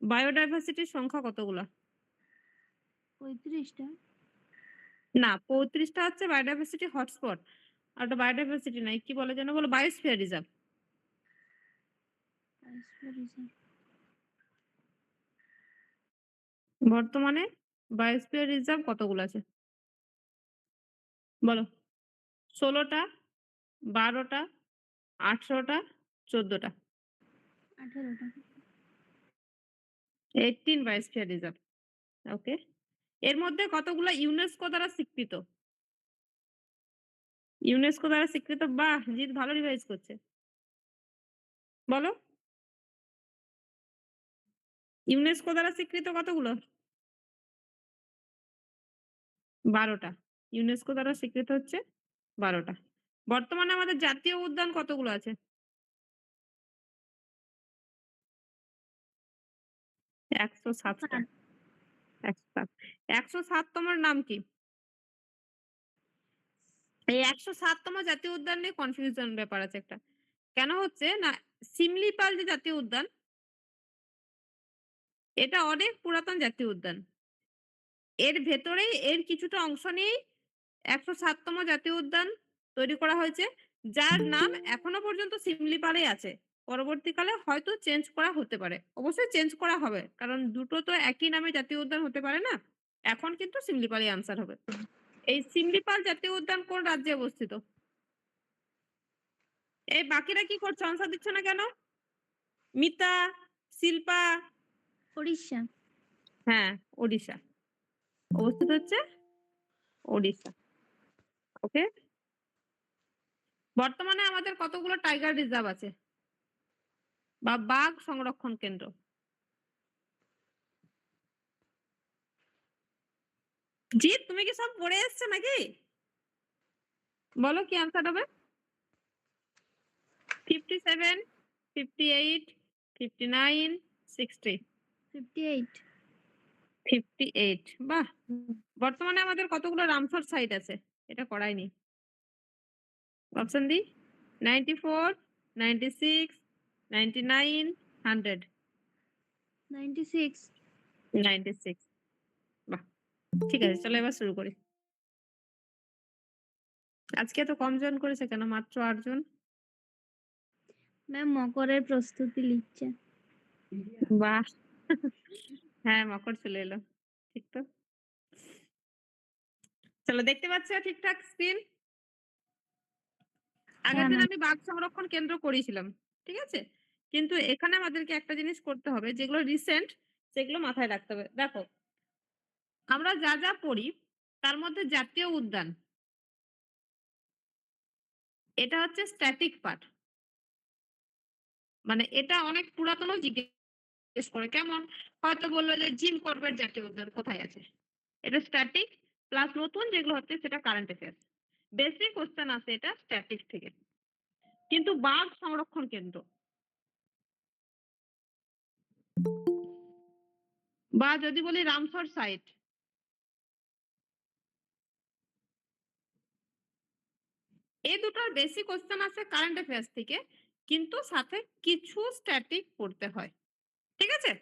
বায়োডাইভার্সিটির সংখ্যা কতগুলা? ৩৫ টা। না, ৩৫ টা হচ্ছে বায়োডাইভার্সিটি হটস্পট। আর ওটা বায়োডাইভার্সিটি নাই। কি বলে যেন বলো? Biosphere reserve. আইসোরিজম। বর্তমানে বায়োস্ফিয়ার রিজার্ভ কতগুলো আছে? বলো। ১৬ টা, ১২ টা, ১৮ টা, ১৪ টা। ১৮ টা। 18 বায়োস্ফিয়ার রিজার্ভ। ওকে। এর মধ্যে কতগুলো ইউনেস্কো দ্বারা স্বীকৃত? ইউনেস্কো দ্বারা স্বীকৃত, বাহ! জিৎ ভালো রিভাইজ করছে। বলো। ইউনেস্কো দ্বারা স্বীকৃত কতগুলো? ১২ টা। ইউনেস্কো দ্বারা স্বীকৃত হচ্ছে ১২ টা। বর্তমানে আমাদের জাতীয় উদ্যান কতগুলো আছে? ১০৭ টা। ১০৭। ১০৭। ১০৭ তম নাম কি? এই ১০৭ তম জাতীয় উদ্যান নিয়ে কনফিউশন ব্যাপার আছে একটা। কেন হচ্ছে না, শিমলিপাল যে জাতীয় উদ্যান, এটা অনেক পুরাতন জাতীয় উদ্যান। এর ভেতরেই এর কিছুটা অংশ নিয়েই ১০৭ তম জাতীয় উদ্যান তৈরি করা হয়েছে, যার নাম এখনো পর্যন্ত শিমলিপালেই আছে। পরবর্তীকালে হয়তো চেঞ্জ করা হতে পারে। অবশ্যই চেঞ্জ করা হবে। কারণ দুটো তো একই নামে জাতীয় উদ্যান হতে পারে না। এখন কিন্তু শিমলিপালই আনসার হবে। এই শিমলিপাল জাতীয় উদ্যান কোন রাজ্যে অবস্থিত? এই বাকিরা কি করছো? আনসার দিচ্ছ না কেন? মিতা, শিল্পা। উড়িষ্যা। হ্যাঁ, ওডিশা। অবস্থিত হচ্ছে ওডিশা। ওকে? বর্তমানে আমাদের কতগুলো টাইগার রিজার্ভ আছে? বা বাঘ সংরক্ষণ কেন্দ্র? জিৎ, তুমি কি সব পড়ে এসছো নাকি? বলো কি আনসার হবে? 57, 58, 59, 60। 58। 58, বাহ! বর্তমানে আমাদের কতগুলো রামসর সাইট আছে? এটা করাইনি। অপশন দিই? 94, 96, 99, 100। 96। 96, বাহ! ঠিক আছে, চলো এবার শুরু করি। আজকে এত কম জন করেছে কেন? মাত্র ৮ জন। ম্যাম মকরের প্রস্তুতি লিখছে। বাহ! হ্যাঁ, মকর চলে এলো। ঠিক তো। চলো, দেখতে পাচ্ছ ঠিকঠাক স্ক্রিন? আগের হ্যাঁ দিন ম্যাম। আমি বাঘ সংরক্ষণ কেন্দ্র করিয়েছিলাম। ঠিক আছে? কিন্তু এখানে আমাদেরকে একটা জিনিস করতে হবে, যেগুলো রিসেন্ট সেগুলো মাথায় রাখতে হবে। দেখো, আমরা যা, যা পড়ি তার মধ্যে জাতীয় উদ্যান, এটা হচ্ছে স্ট্যাটিক পার্ট। মানে এটা অনেক পুরাতনও জিজ্ঞেস করে। কেমন? হয়তো বলল যে জিম করবেট জাতীয় উদ্যান কোথায় আছে? এটা স্ট্যাটিক, প্লাস নতুন যেগুলো হচ্ছে সেটা কারেন্ট অ্যাফেয়ার্স। বেসিক কোশ্চেন আছে এটা স্ট্যাটিক থেকে। কিন্তু বাঘ সংরক্ষণ কেন্দ্র বা যদি বলি রামসর সাইট, এই দুটোর বেসিক কোশ্চেন আছে কারেন্ট অ্যাফেয়ার্স থেকে, কিন্তু সাথে কিছু স্ট্যাটিক পড়তে হয়। ঠিক আছে?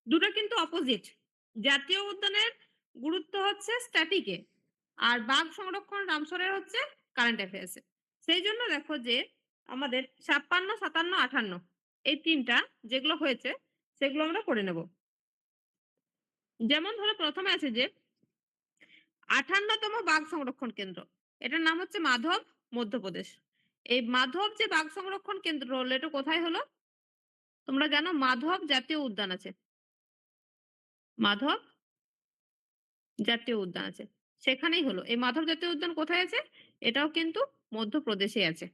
দুটো কিন্তু অপোজিট। জাতীয় উদ্যানের গুরুত্ব হচ্ছে স্ট্যাটিকে, আর বাঘ সংরক্ষণ রামসরের হচ্ছে কারেন্ট অ্যাফেয়ার্সে। সেই জন্য দেখো যে আমাদের ৫৬, ৫৭, ৫৮ এই তিনটা যেগুলো হয়েছে সেগুলো আমরা করে নেব। যেমন ধরো প্রথমে আছে যে ৫৮তম বাঘ সংরক্ষণ কেন্দ্র, এটার নাম হচ্ছে মাধব, মধ্যপ্রদেশ। এই মাধব যে বাঘ সংরক্ষণ কেন্দ্র হলো, এটা কোথায় হলো? তোমরা জানো মাধব জাতীয় উদ্যান আছে। মাধব জাতীয় উদ্যান আছে, সেখানেই হলো। এই মাধব জাতীয় উদ্যান কোথায় আছে? এটাও কিন্তু মধ্যপ্রদেশে আছে।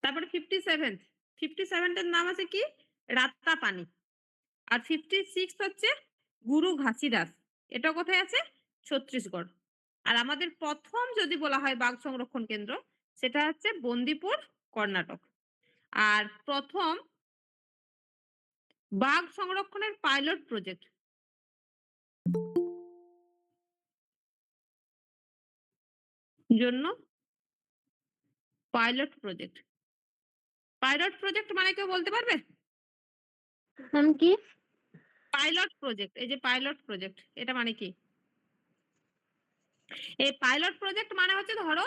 তারপরে 57, 57 এর নাম আছে কি? রাত্তাপানি। আর 56 হচ্ছে গুরু ঘাসিদাস, এটা কোথায় আছে? ছত্তিশগড়। আর আমাদের প্রথম যদি বলা হয় বাঘ সংরক্ষণ কেন্দ্র, সেটা হচ্ছে বন্দিপুর, কর্ণাটক। আর প্রথম বাঘ সংরক্ষণের পাইলট প্রজেক্ট জন্য পাইলট প্রজেক্ট। পাইলট প্রজেক্ট মানে কেউ বলতে পারবে? নাম কি? পাইলট প্রজেক্ট, এই যে পাইলট প্রজেক্ট এটা মানে কি? এই পাইলট প্রজেক্ট মানে হচ্ছে ধরো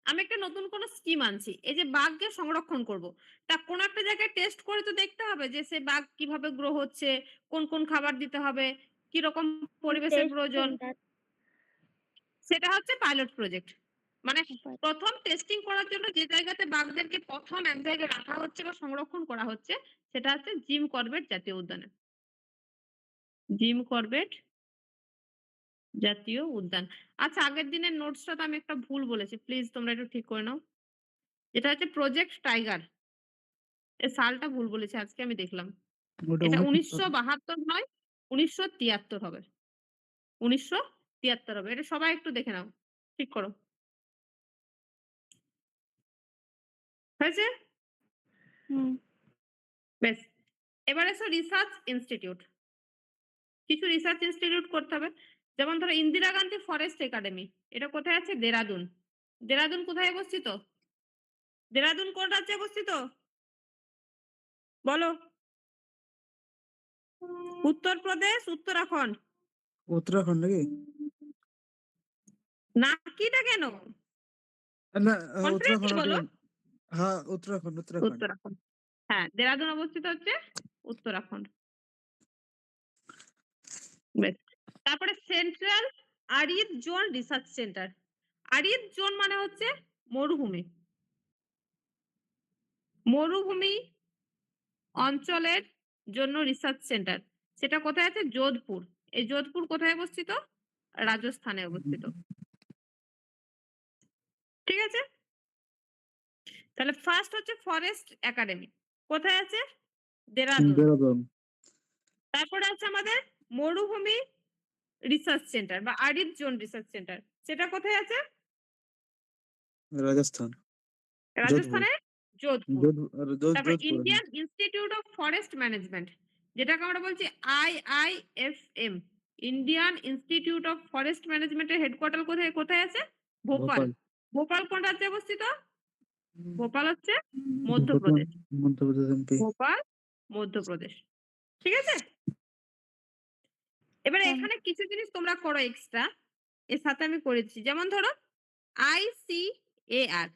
আমি একটা নতুন কোন স্কিম আনছি। এই যে বাঘকে সংরক্ষণ করব। তা কোন একটা জায়গায় টেস্ট করে তো দেখতে হবে যে সে বাঘ কিভাবে গ্রো হচ্ছে, কোন খাবার দিতে হবে, কিরকম পরিবেশের টেস্ট প্রয়োজন। সেন্টার। সেটা হচ্ছে পাইলট প্রজেক্ট। মানে ১ম টেস্টিং করার জন্য যে জায়গাতে বাঘদেরকে ১ম এক জায়গায় রাখা হচ্ছে বা সংরক্ষণ করা হচ্ছে সেটা হচ্ছে জিম করবেট জাতীয় উদ্যানে। জিম করবেট জাতীয় উদ্যান। আচ্ছা আগের দিনের নোটসটা তো আমি একটা ভুল বলেছি। প্লিজ তোমরা একটু ঠিক করে নাও। এটা হচ্ছে প্রজেক্ট টাইগার। এর সালটা ভুল বলেছি আজকে আমি দেখলাম। ওটা এটা 69 ১৯৭২ নয়, ১৯৭৩ হবে। ১৯৭৩ হবে। এটা সবাই একটু দেখে নাও। ঠিক করো। হয়েছে? হুম। বেশ। এবার এসো রিসার্চ ইনস্টিটিউট। কিছু রিসার্চ ইনস্টিটিউট করতে হবে। যেমন ধরো ইন্দিরা গান্ধী ফরেস্ট একাডেমি। এটা কোথায় আছে? দেরাদুন। দেরাদুন কোথায় অবস্থিত? দেরাদুন কোন রাজ্যে অবস্থিত? বলো। উত্তরপ্রদেশ, উত্তরাখণ্ড। উত্তরাখণ্ড নাকি? নাকিটা কেন? না কনফিডেন্টলি উত্তরাখণ্ড বলো। হ্যাঁ উত্তরাখণ্ড। উত্তরাখণ্ড। হ্যাঁ, দেরাদুন অবস্থিত হচ্ছে উত্তরাখণ্ড। বেশ। তারপরে central arid zone research centre. Arid zone মানে হচ্ছে মরুভূমি। মরুভূমি অঞ্চলের জন্য রিসার্চ সেন্টার। সেটা কোথায় আছে? যোধপুর। এই যোধপুর কোথায় অবস্থিত? রাজস্থানে অবস্থিত। ঠিক আছে? তাহলে ফার্স্ট হচ্ছে ফরেস্ট একাডেমি। কোথায় আছে? দেরাদুন। দেরাদুন। তারপরে আছে আমাদের মরুভূমি রিসার্চ সেন্টার বা আরিদ জোন রিসার্চ সেন্টার। সেটা কোথায় আছে? রাজস্থান। যোধপুর। রাজস্থানের যোধপুর। তারপরে Jodhpur. Indian institute of forest management, যেটাকে আমরা বলছি IIFM। Indian institute of forest ম্যানেজমেন্টের হেডকোয়ার্টার কোথায় আছে? ভোপাল। ভোপাল। ভোপাল কোন রাজ্যে অবস্থিত? ভোপাল হচ্ছে বর্তমান মধ্যপ্রদেশ। মধ্যপ্রদেশ এমপি। ভোপাল মধ্যপ্রদেশ। ঠিক আছে? এবারে হ্যাঁ। এখানে কিছু জিনিস তোমরা করো এক্সট্রা। এর সাথে আমি করেছি। যেমন ধরো ICAR,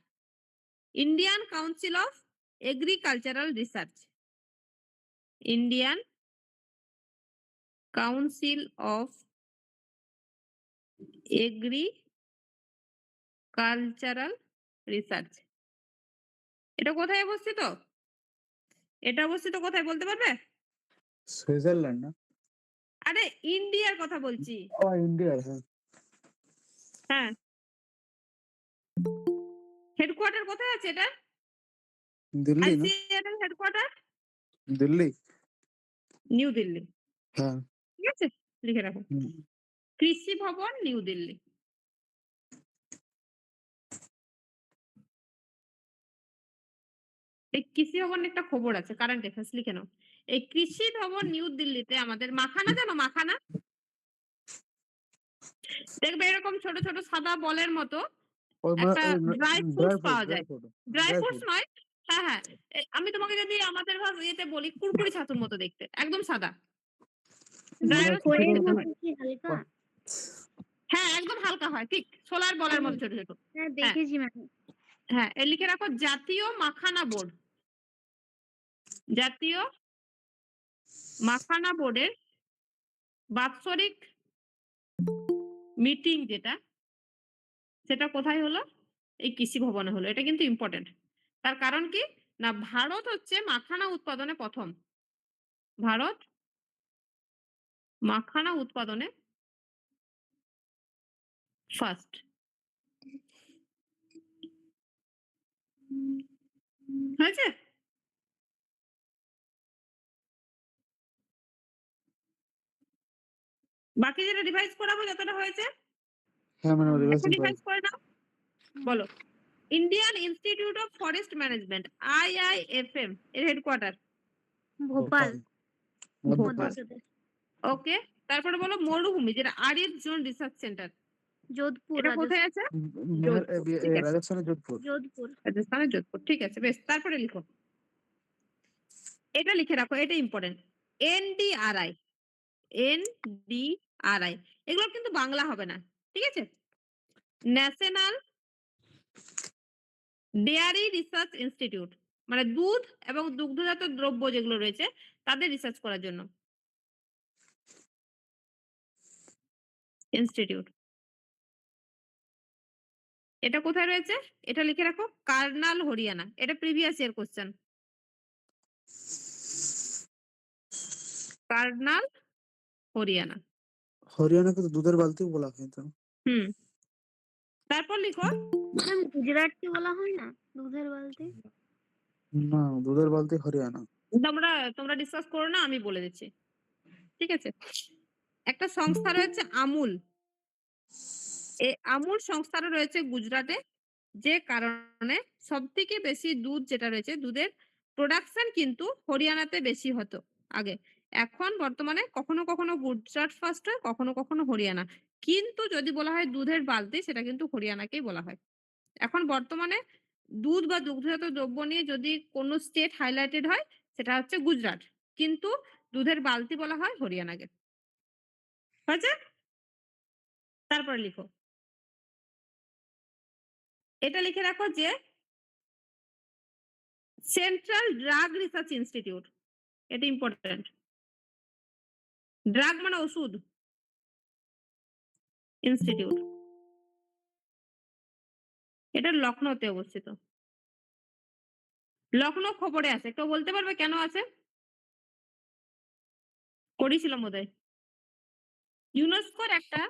Indian council of agricultural research. Indian council of agricultural research. এটা কোথায় অবস্থিত? এটা অবস্থিত কোথায় বলতে পারবে? সুইজারল্যান্ড না? আরে ইন্ডিয়ার কথা বলছি। ও ইন্ডিয়ার। হ্যাঁ হ্যাঁ। হেডকোয়ার্টার কোথায় আছে এটা? দিল্লি না? ICAR এর হেডকোয়ার্টার দিল্লি। নিউ দিল্লি। হ্যাঁ। ঠিক আছে? লিখে রাখো। কৃষি ভবন নিউ দিল্লি। এই কৃষি ভবন একটা খবর আছে, কারেন্ট অ্যাফেয়ার্স লিখে নাও। এই কৃষি ভবন নিউ দিল্লিতে আমাদের মাখানা, জানো মাখানা? দেখবে এরকম ছোট ছোট সাদা বলের মতো ওই একটা ড্রাই ফ্রুটস পাওয়া যায়। Dry dry fruits fruit. নয়। হ্যাঁ, হ্যাঁ। আমি তোমাকে যদি আমাদের ইয়েতে বলি কুরকুরি ছাতুর মতো দেখতে। একদম সাদা। ড্রাই মানে রোস্ট করে খয়ের খেতে হয়। মতো কি হালকা? হ্যাঁ, একদম হালকা হয়। ঠিক সোলার বলের মতো ছোট, ছোট। হ্যাঁ, হ্যাঁ, দেখেছি মানে। হ্যাঁ। লিখে রাখো জাতীয় মাখানা বোর্ড। জাতীয় মাখানা বোর্ডের বাৎসরিক মিটিং যেটা, সেটা কোথায় হলো? এই কৃষি ভবনে হলো। এটা কিন্তু ইম্পোর্টেন্ট। তার কারণ কি? না ভারত হচ্ছে মাখানা উৎপাদনে ১ম। ভারত মাখানা উৎপাদনে ফার্স্ট। হয়েছে? বাকি যেটা রিভাইজ করাবো যতটা হয়েছে হ্যাঁ মানে একটু রিভাইসিং করে। রিভাইজ করে নাও। বলো। Indian institute of forest management IIFM এর হেডকোয়ার্টার ভোপাল, ভোপাল। মধ্যপ্রদেশ। ওকে। তারপরে বলো মরুভূমি যেটা Arid zone research centre, Jodhpur, এটা কোথায় আছে? যোধপুর। ঠিক আছে। রাজস্থানের যোধপুর। যোধপুর। রাজস্থানের যোধপুর। ঠিক আছে, বেশ। তারপরে লিখো। এটা লিখে রাখো, এটা ইম্পর্টেন্ট। এনডিআরআই, এনডিআরআই এগুলো কিন্তু বাংলা হবে না। ঠিক আছে? ন্যাশনাল ডেয়ারি রিসার্চ ইনস্টিটিউট মানে দুধ এবং দুগ্ধজাত দ্রব্য যেগুলো রয়েছে তাদের রিসার্চ করার জন্য ইনস্টিটিউট। এটা কোথায় রয়েছে? এটা লিখে রাখো কার্নাল হরিয়ানা। এটা previous year question. Karnal Haryana. হরিয়ানাকে তো দুধের বালতিও বলা হয় তো। হুম। তারপর লিখো ম্যাম গুজরাটকে বলা হয় না দুধের বালতি? না, দুধের বালতি হরিয়ানা। তোমরা তোমরা ডিসকাস করো না, আমি বলে দিচ্ছি। ঠিক আছে? একটা সংস্থা রয়েছে আমুল। এই আমুল সংস্থাটা রয়েছে গুজরাটে। যে কারণে সবথেকে বেশি দুধ যেটা রয়েছে দুধের প্রোডাকশন কিন্তু হরিয়ানাতে বেশি হতো আগে। এখন বর্তমানে কখনো, কখনো গুজরাট ফার্স্ট হয়, কখনো, কখনো হরিয়ানা। কিন্তু যদি বলা হয় দুধের বালতি সেটা কিন্তু হরিয়ানাকেই বলা হয়। এখন বর্তমানে দুধ বা দুগ্ধজাত দ্রব্য নিয়ে যদি কোনো স্টেট হাইলাইটেড হয় সেটা হচ্ছে গুজরাট। কিন্তু দুধের বালতি বলা হয় হরিয়ানাকে। হয়েছে? তারপরে লিখো। এটা লিখে রাখো যে সেন্ট্রাল ড্রাগ রিসার্চ ইনস্টিটিউট। এটা ইম্পর্টেন্ট। ড্রাগ মানে ওষুধ। ইনস্টিটিউট। এটা লখনৌতে অবস্থিত। লখনৌ খবরে আছে। কেউ বলতে পারবে কেন আছে? করেছিলাম বোধহয়। ইউনেস্কোর একটা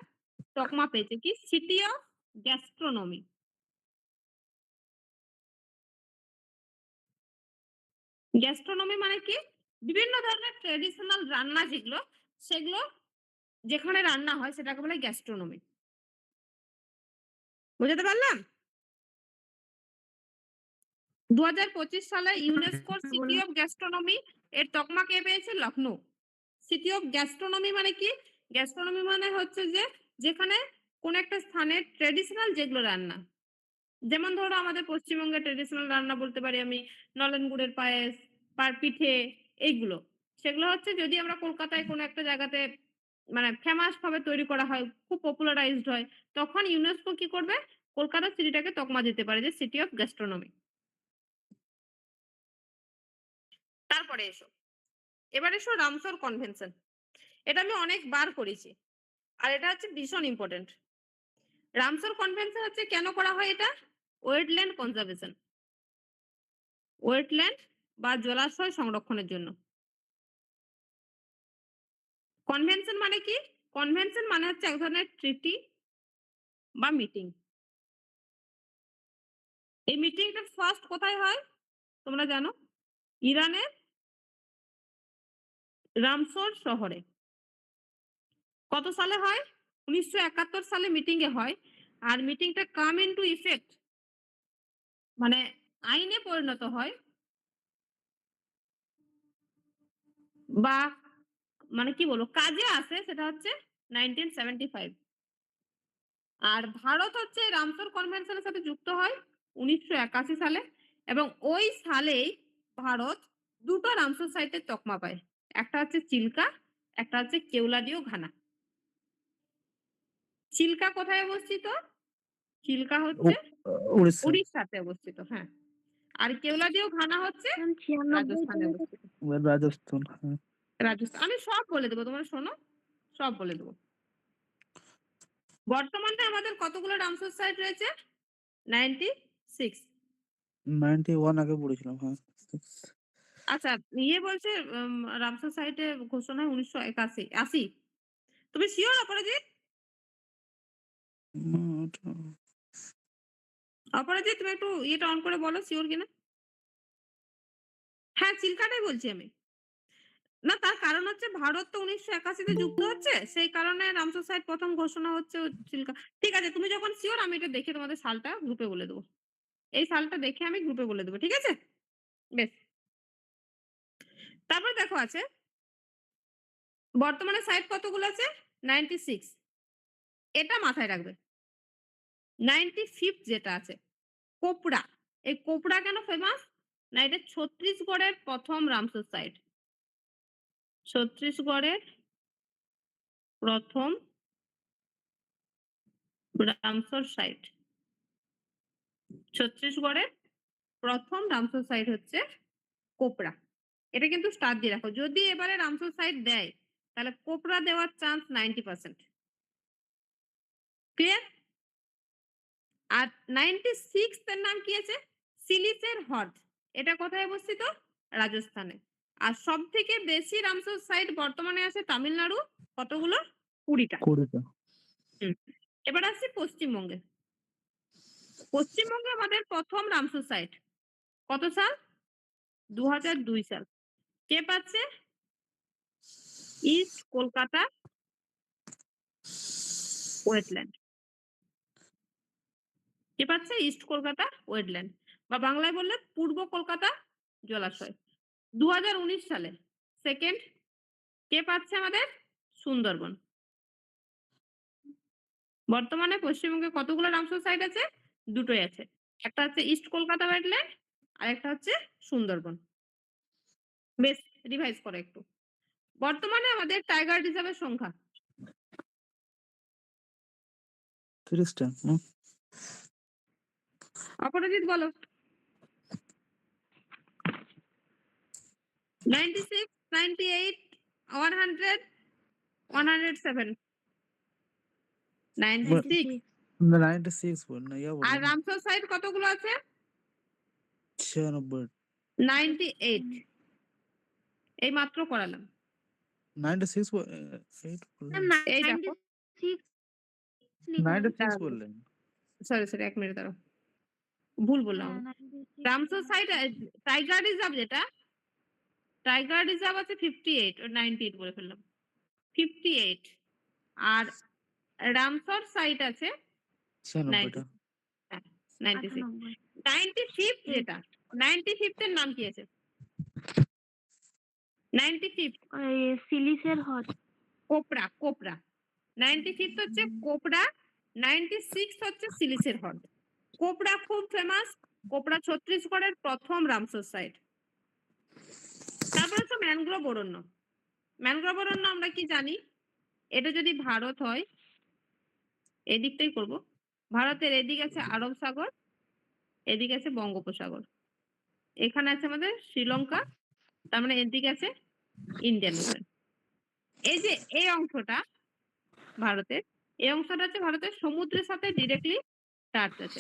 তকমা পেয়েছে কি সিটি অফ গ্যাস্ট্রোনমি। গ্যাস্ট্রোনমি মানে কি? বিভিন্ন ধরনের ট্র্যাডিশনাল রান্না যেগুলো সেগুলো যেখানে রান্না হয় সেটাকে বলে গ্যাস্ট্রোনমি। বুঝাতে পারলাম? 2025 সালে ইউনেস্কোর সিটি অফ গ্যাস্ট্রোনমি এর তকমা কে পেয়েছে? লখনৌ। সিটি অফ গ্যাস্ট্রোনমি মানে কি? গ্যাস্ট্রোনমি মানে হচ্ছে যে যেখানে কোন একটা স্থানের ট্র্যাডিশনাল যেগুলো রান্না। যেমন ধরো আমাদের পশ্চিমবঙ্গের ট্র্যাডিশনাল রান্না বলতে পারি আমি নলেন গুড়ের পায়েস, পিঠে এইগুলো। সেগুলো হচ্ছে যদি আমরা কলকাতায় কোনো একটা জায়গাতে মানে ফেমাস ভাবে তৈরি করা হয়, খুব পপুলারাইজড হয়, তখন ইউনেস্কো কি করবে? কলকাতা সিটিটাকে তকমা দিতে পারে যে সিটি অফ গ্যাস্ট্রোনমি। তারপরে এসো। এবার এসো রামসর কনভেনশন। এটা আমি অনেকবার করেছি। আর এটা হচ্ছে ভীষণ ইম্পর্টেন্ট। রামসর কনভেনশন হচ্ছে কেন করা হয় এটা? Wetland conservation. ওয়েটল্যান্ড বা জলাশয় সংরক্ষণের জন্য। কনভেনশন মানে কি? কনভেনশন মানে হচ্ছে এক ধরনের ট্রিটি বা মিটিং। এই মিটিংটা ফার্স্ট কোথায় হয়? তোমরা জানো? ইরানের রামসর শহরে। কত সালে হয়? 1971 সালে মিটিং এ হয়। আর মিটিংটা কাম ইনটু ইফেক্ট মানে আইনে পরিণত হয় বা মানে কি বলবো কাজে আসে সেটা হচ্ছে 1975। আর ভারত হচ্ছে রামসর কনভেনশনের সাথে যুক্ত হয় 1981 সালে এবং ওই সালেই ভারত দুটো রামসর সাইটের তকমা পায়। একটা হচ্ছে চিল্কা, একটা হচ্ছে কেওলাদিও ঘানা। চিল্কা কোথায় অবস্থিত? চিল্কা হচ্ছে উড়িষ্যা। উড়িষ্যাতে অবস্থিত। হ্যাঁ। আর কেওলাদিও ঘানা হচ্ছে ম্যাম 96 রাজস্থানে সালে অবস্থিত। রাজস্থান। হ্যাঁ। রাজস্থান আমি সব বলে দেবো, তোমরা শোনো, সব বলে দেবো। বর্তমানে আমাদের কতগুলো রামসর সাইট রয়েছে? 96। 91 আগে পড়েছিলাম। হ্যাঁ। আচ্ছা, ইয়ে বলছে রামসার সাইটে ঘোষণা হয় 1981 80। তুমি সিওর অপরাজিৎ? ওটা অপরাজিৎ তুমি একটু ইয়েটা অন করে বলো সিওর কিনা? হ্যাঁ, চিল্কাটাই বলছি আমি। না তার কারণ হচ্ছে ভারত তো 1981 তে যুক্ত হচ্ছে। সেই কারণে রামসার সাইট প্রথম ঘোষণা হচ্ছে চিল্কা। ঠিক আছে, তুমি যখন সিওর আমি এটা দেখে তোমাদের সালটা গ্রুপে বলে দেবো। এই সালটা দেখে আমি গ্রুপে বলে দেবো। ঠিক আছে? বেশ। তারপর দেখো আছে বর্তমানে সাইট কতগুলো আছে? 96। এটা মাথায় রাখবে। 95th যেটা আছে কোপড়া। এই কোপড়া কেন ফেমাস? না এটা ছত্তিশগড়ের প্রথম রামসর সাইট। ছত্তিশগড়ের প্রথম রামসর সাইট। ছত্তিশগড়ের প্রথম রামসর সাইট হচ্ছে কোপড়া। এটা কিন্তু স্টার দিয়ে রাখো। যদি এবারে রামসর সাইট দেয়, তাহলে কোপড়া দেওয়ার চান্স 90%। ক্লিয়ার? আর 96 এর নাম কি আছে? সিলিসের হ্রদ। এটা কোথায় অবস্থিত? রাজস্থানে। আর সবথেকে বেশি রামসর সাইট বর্তমানে আছে তামিলনাড়ু। কতগুলো? 20 টা। 20 টা। হুম। এবার আসছি পশ্চিমবঙ্গে। পশ্চিমবঙ্গে আমাদের প্রথম রামসর সাইট। কত সাল? 2002 সাল। কে পাচ্ছে? East Kolkata wetland. কে পাচ্ছে? East Kolkata wetland. বা বাংলায় বললে পূর্ব কলকাতা জলাশয়। 2019 সালে সেকেন্ড কে পাচ্ছে আমাদের? সুন্দরবন। বর্তমানে পশ্চিমবঙ্গে কতগুলো রামসর সাইট আছে? দুটোই আছে। একটা হচ্ছে ইস্ট কলকাতা ওয়েটল্যান্ড, আর একটা হচ্ছে সুন্দরবন। বেশ রিভাইজ করো একটু। বর্তমানে আমাদের টাইগার রিজার্ভের সংখ্যা 30 টা। হুম। অপরাজিত বলো। 96, 98, 100, 107, 96। 96 বল না, ইয়া আর বললেন। রামসর সাইট কতগুলো আছে? 96। 98। এই মাত্র করালাম। 96 8 বললেন। এই দেখো। 96 লিখা আছে। 96 দাঁড়াও, বললেন। সরি ১ মিনিট দাঁড়াও। ভুল বললাম হ্যাঁ, আমি। 96 রামসর সাইট টাইগার রিজার্ভ যেটা, টাইগার রিজার্ভ আছে 58 ও 98 বলে ফেললাম। 58 আর রামসর সাইট আছে 96 টা। 96। হ্যাঁ, 96। 98 95 যেটা, 95 এর নাম কি আছে? 95 ওই সিলিসের হ্রদ। কোপড়া, কোপড়া। 95 হচ্ছে কোপড়া, 96 হচ্ছে সিলিসের হ্রদ। কোপড়া খুব ফেমাস। কোপড়া ছত্তিশগড়ের প্রথম রামসর সাইট। তারপর হচ্ছে ম্যানগ্রোভ অরণ্য। ম্যানগ্রোভ অরণ্য আমরা কি জানি? এটা যদি ভারত হয়, এদিকটাই করব। ভারতের এদিক আছে আরব সাগর, এদিক আছে বঙ্গোপসাগর। এখানে আছে আমাদের শ্রীলঙ্কা, তার মানে এদিকে আছে ইন্ডিয়ান ওশেন। এই যে এই অংশটা ভারতের, এই অংশটা হচ্ছে ভারতের সমুদ্রের সাথে ডিরেক্টলি টাচ আছে।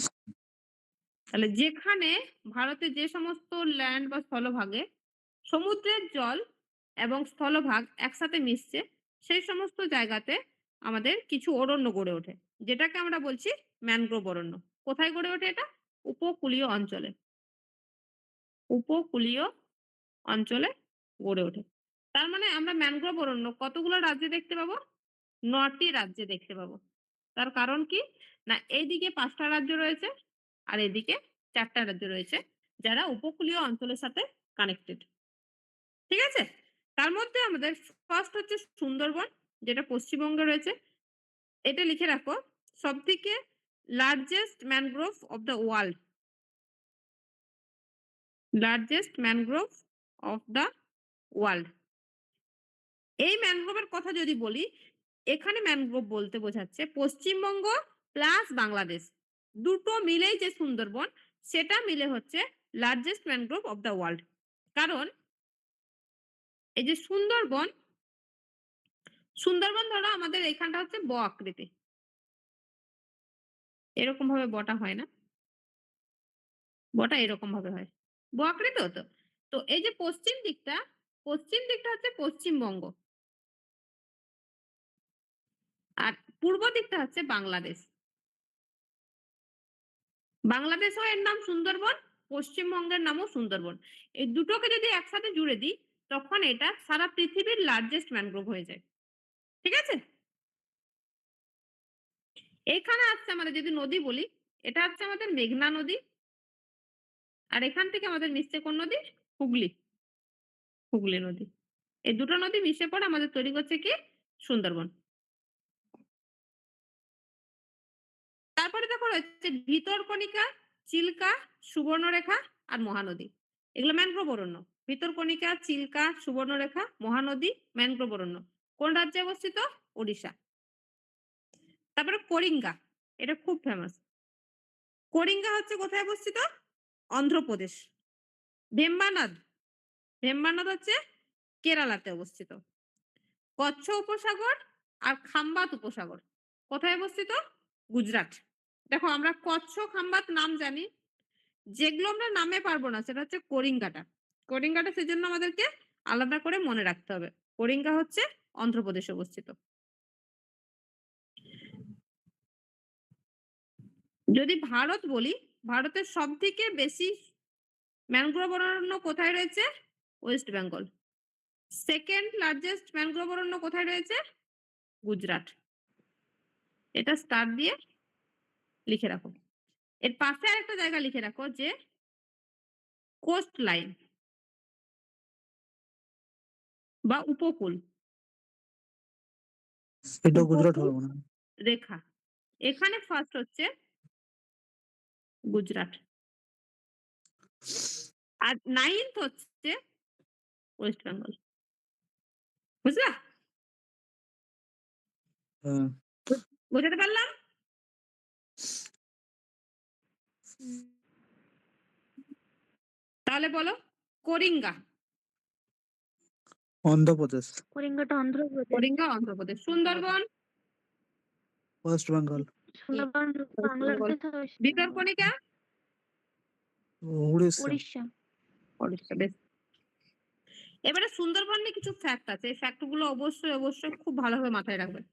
তাহলে যেখানে ভারতের যে সমস্ত ল্যান্ড বা স্থলভাগে সমুদ্রের জল এবং স্থলভাগ একসাথে মিশছে, সেই সমস্ত জায়গাতে আমাদের কিছু অরণ্য গড়ে ওঠে, যেটাকে আমরা বলছি ম্যানগ্রোভ অরণ্য। কোথায় গড়ে ওঠে এটা? উপকূলীয় অঞ্চলে। উপকূলীয় অঞ্চলে গড়ে ওঠে। তার মানে আমরা ম্যানগ্রোভ অরণ্য কতগুলো রাজ্যে দেখতে পাবো? ৯ টি রাজ্যে দেখতে পাবো। তার কারণ কি? না এইদিকে ৫ টা রাজ্য রয়েছে, আর এদিকে ৪ টা রাজ্য রয়েছে, যারা উপকূলীয় অঞ্চলের সাথে কানেক্টেড। ঠিক আছে? তার মধ্যে আমাদের ফার্স্ট হচ্ছে সুন্দরবন, যেটা পশ্চিমবঙ্গে রয়েছে। এটা লিখে রাখো, সবথেকে largest mangrove of the world. Largest mangrove of the world. এই ম্যানগ্রোভের কথা যদি বলি, এখানে ম্যানগ্রোভ বলতে বোঝাচ্ছে পশ্চিমবঙ্গ প্লাস বাংলাদেশ। দুটো মিলেই যে সুন্দরবন, সেটা মিলে হচ্ছে largest mangrove of the world. কারণ এই যে সুন্দরবন, সুন্দরবন ধরো আমাদের এখানটা হচ্ছে ব আকৃতি। এরকম ভাবে বটা হয় না। বটা এরকম ভাবে হয়। ব আকৃতি হতো। তো এই যে পশ্চিম দিকটা, পশ্চিম দিকটা হচ্ছে পশ্চিমবঙ্গ। আর পূর্ব দিকটা হচ্ছে বাংলাদেশ। বাংলাদেশেও এর নাম সুন্দরবন, পশ্চিমবঙ্গের নামও সুন্দরবন। এই দুটোকে যদি একসাথে জুড়ে দিই, তখন এটা সারা পৃথিবীর লার্জেস্ট ম্যানগ্রোভ হয়ে যায়। ঠিক আছে? এখানে আসছে আমাদের যদি নদী বলি, এটা হচ্ছে আমাদের মেঘনা নদী। আর এখান থেকে আমাদের মিশছে কোন নদী? হুগলি। হুগলি নদী। এই দুটো নদী মিশে পড়ে আমাদের তৈরি করছে কি? সুন্দরবন। তারপরে দেখো রয়েছে ভিতরকণিকা, চিল্কা, সুবর্ণরেখা আর মহানদী। এগুলো ম্যানগ্রোভ অরণ্য। ভিতরকণিকা, চিল্কা, সুবর্ণরেখা, মহানদী, ম্যানগ্রোভ অরণ্য। কোন রাজ্যে অবস্থিত? ওড়িশা। তারপরে করিঙ্গা, এটা খুব ফেমাস। করিঙ্গা হচ্ছে কোথায় অবস্থিত? অন্ধ্রপ্রদেশ। ভেম্বানাদ, ভেম্বানাদ হচ্ছে কেরালাতে অবস্থিত। কচ্ছ উপসাগর আর খাম্বাত উপসাগর কোথায় অবস্থিত? গুজরাট। দেখো আমরা কচ্ছ, খাম্বাত নাম জানি, যেগুলো আমরা নামে পারবো না সেটা হচ্ছে করিঙ্গাটা। করিঙ্গাটা সেজন্য আমাদেরকে আলাদা করে মনে রাখতে হবে। করিঙ্গা হচ্ছে অন্ধ্রপ্রদেশে অবস্থিত। যদি ভারত বলি, ভারতের সবথেকে বেশি ম্যানগ্রোভ অরণ্য কোথায় রয়েছে? West Bengal. Second largest mangrove অরণ্য কোথায় রয়েছে? গুজরাট। এটা স্টার দিয়ে লিখে রাখো। এর পাশে আরেকটা জায়গা লিখে রাখো যে কোস্ট লাইন বা উপকূল, এটা গুজরাট উপকূল হবে মনে হয়। রেখা। এখানে ফার্স্ট হচ্ছে গুজরাট। আর 9th হচ্ছে ওয়েস্ট বেঙ্গল। বুঝলা? হ্যাঁ। বোঝাতে পারলাম? হুম। তাহলে বলো করিঙ্গা। অন্ধ্রপ্রদেশ, কলিঙ্গটা Andhra Pradesh. Coringa Andhra Pradesh. Sundarban West Bengal, Sundarban West Bengal. Bangladesh আর ওয়েস্ট বেঙ্গল। ভিতরকণিকা উড়িষ্যা। উড়িষ্যা। ওড়িশা। বেশ। এবারে সুন্দরবন নিয়ে কিছু ফ্যাক্ট আছে। এই ফ্যাক্ট গুলো অবশ্যই অবশ্যই খুব ভালোভাবে মাথায় রাখবেন।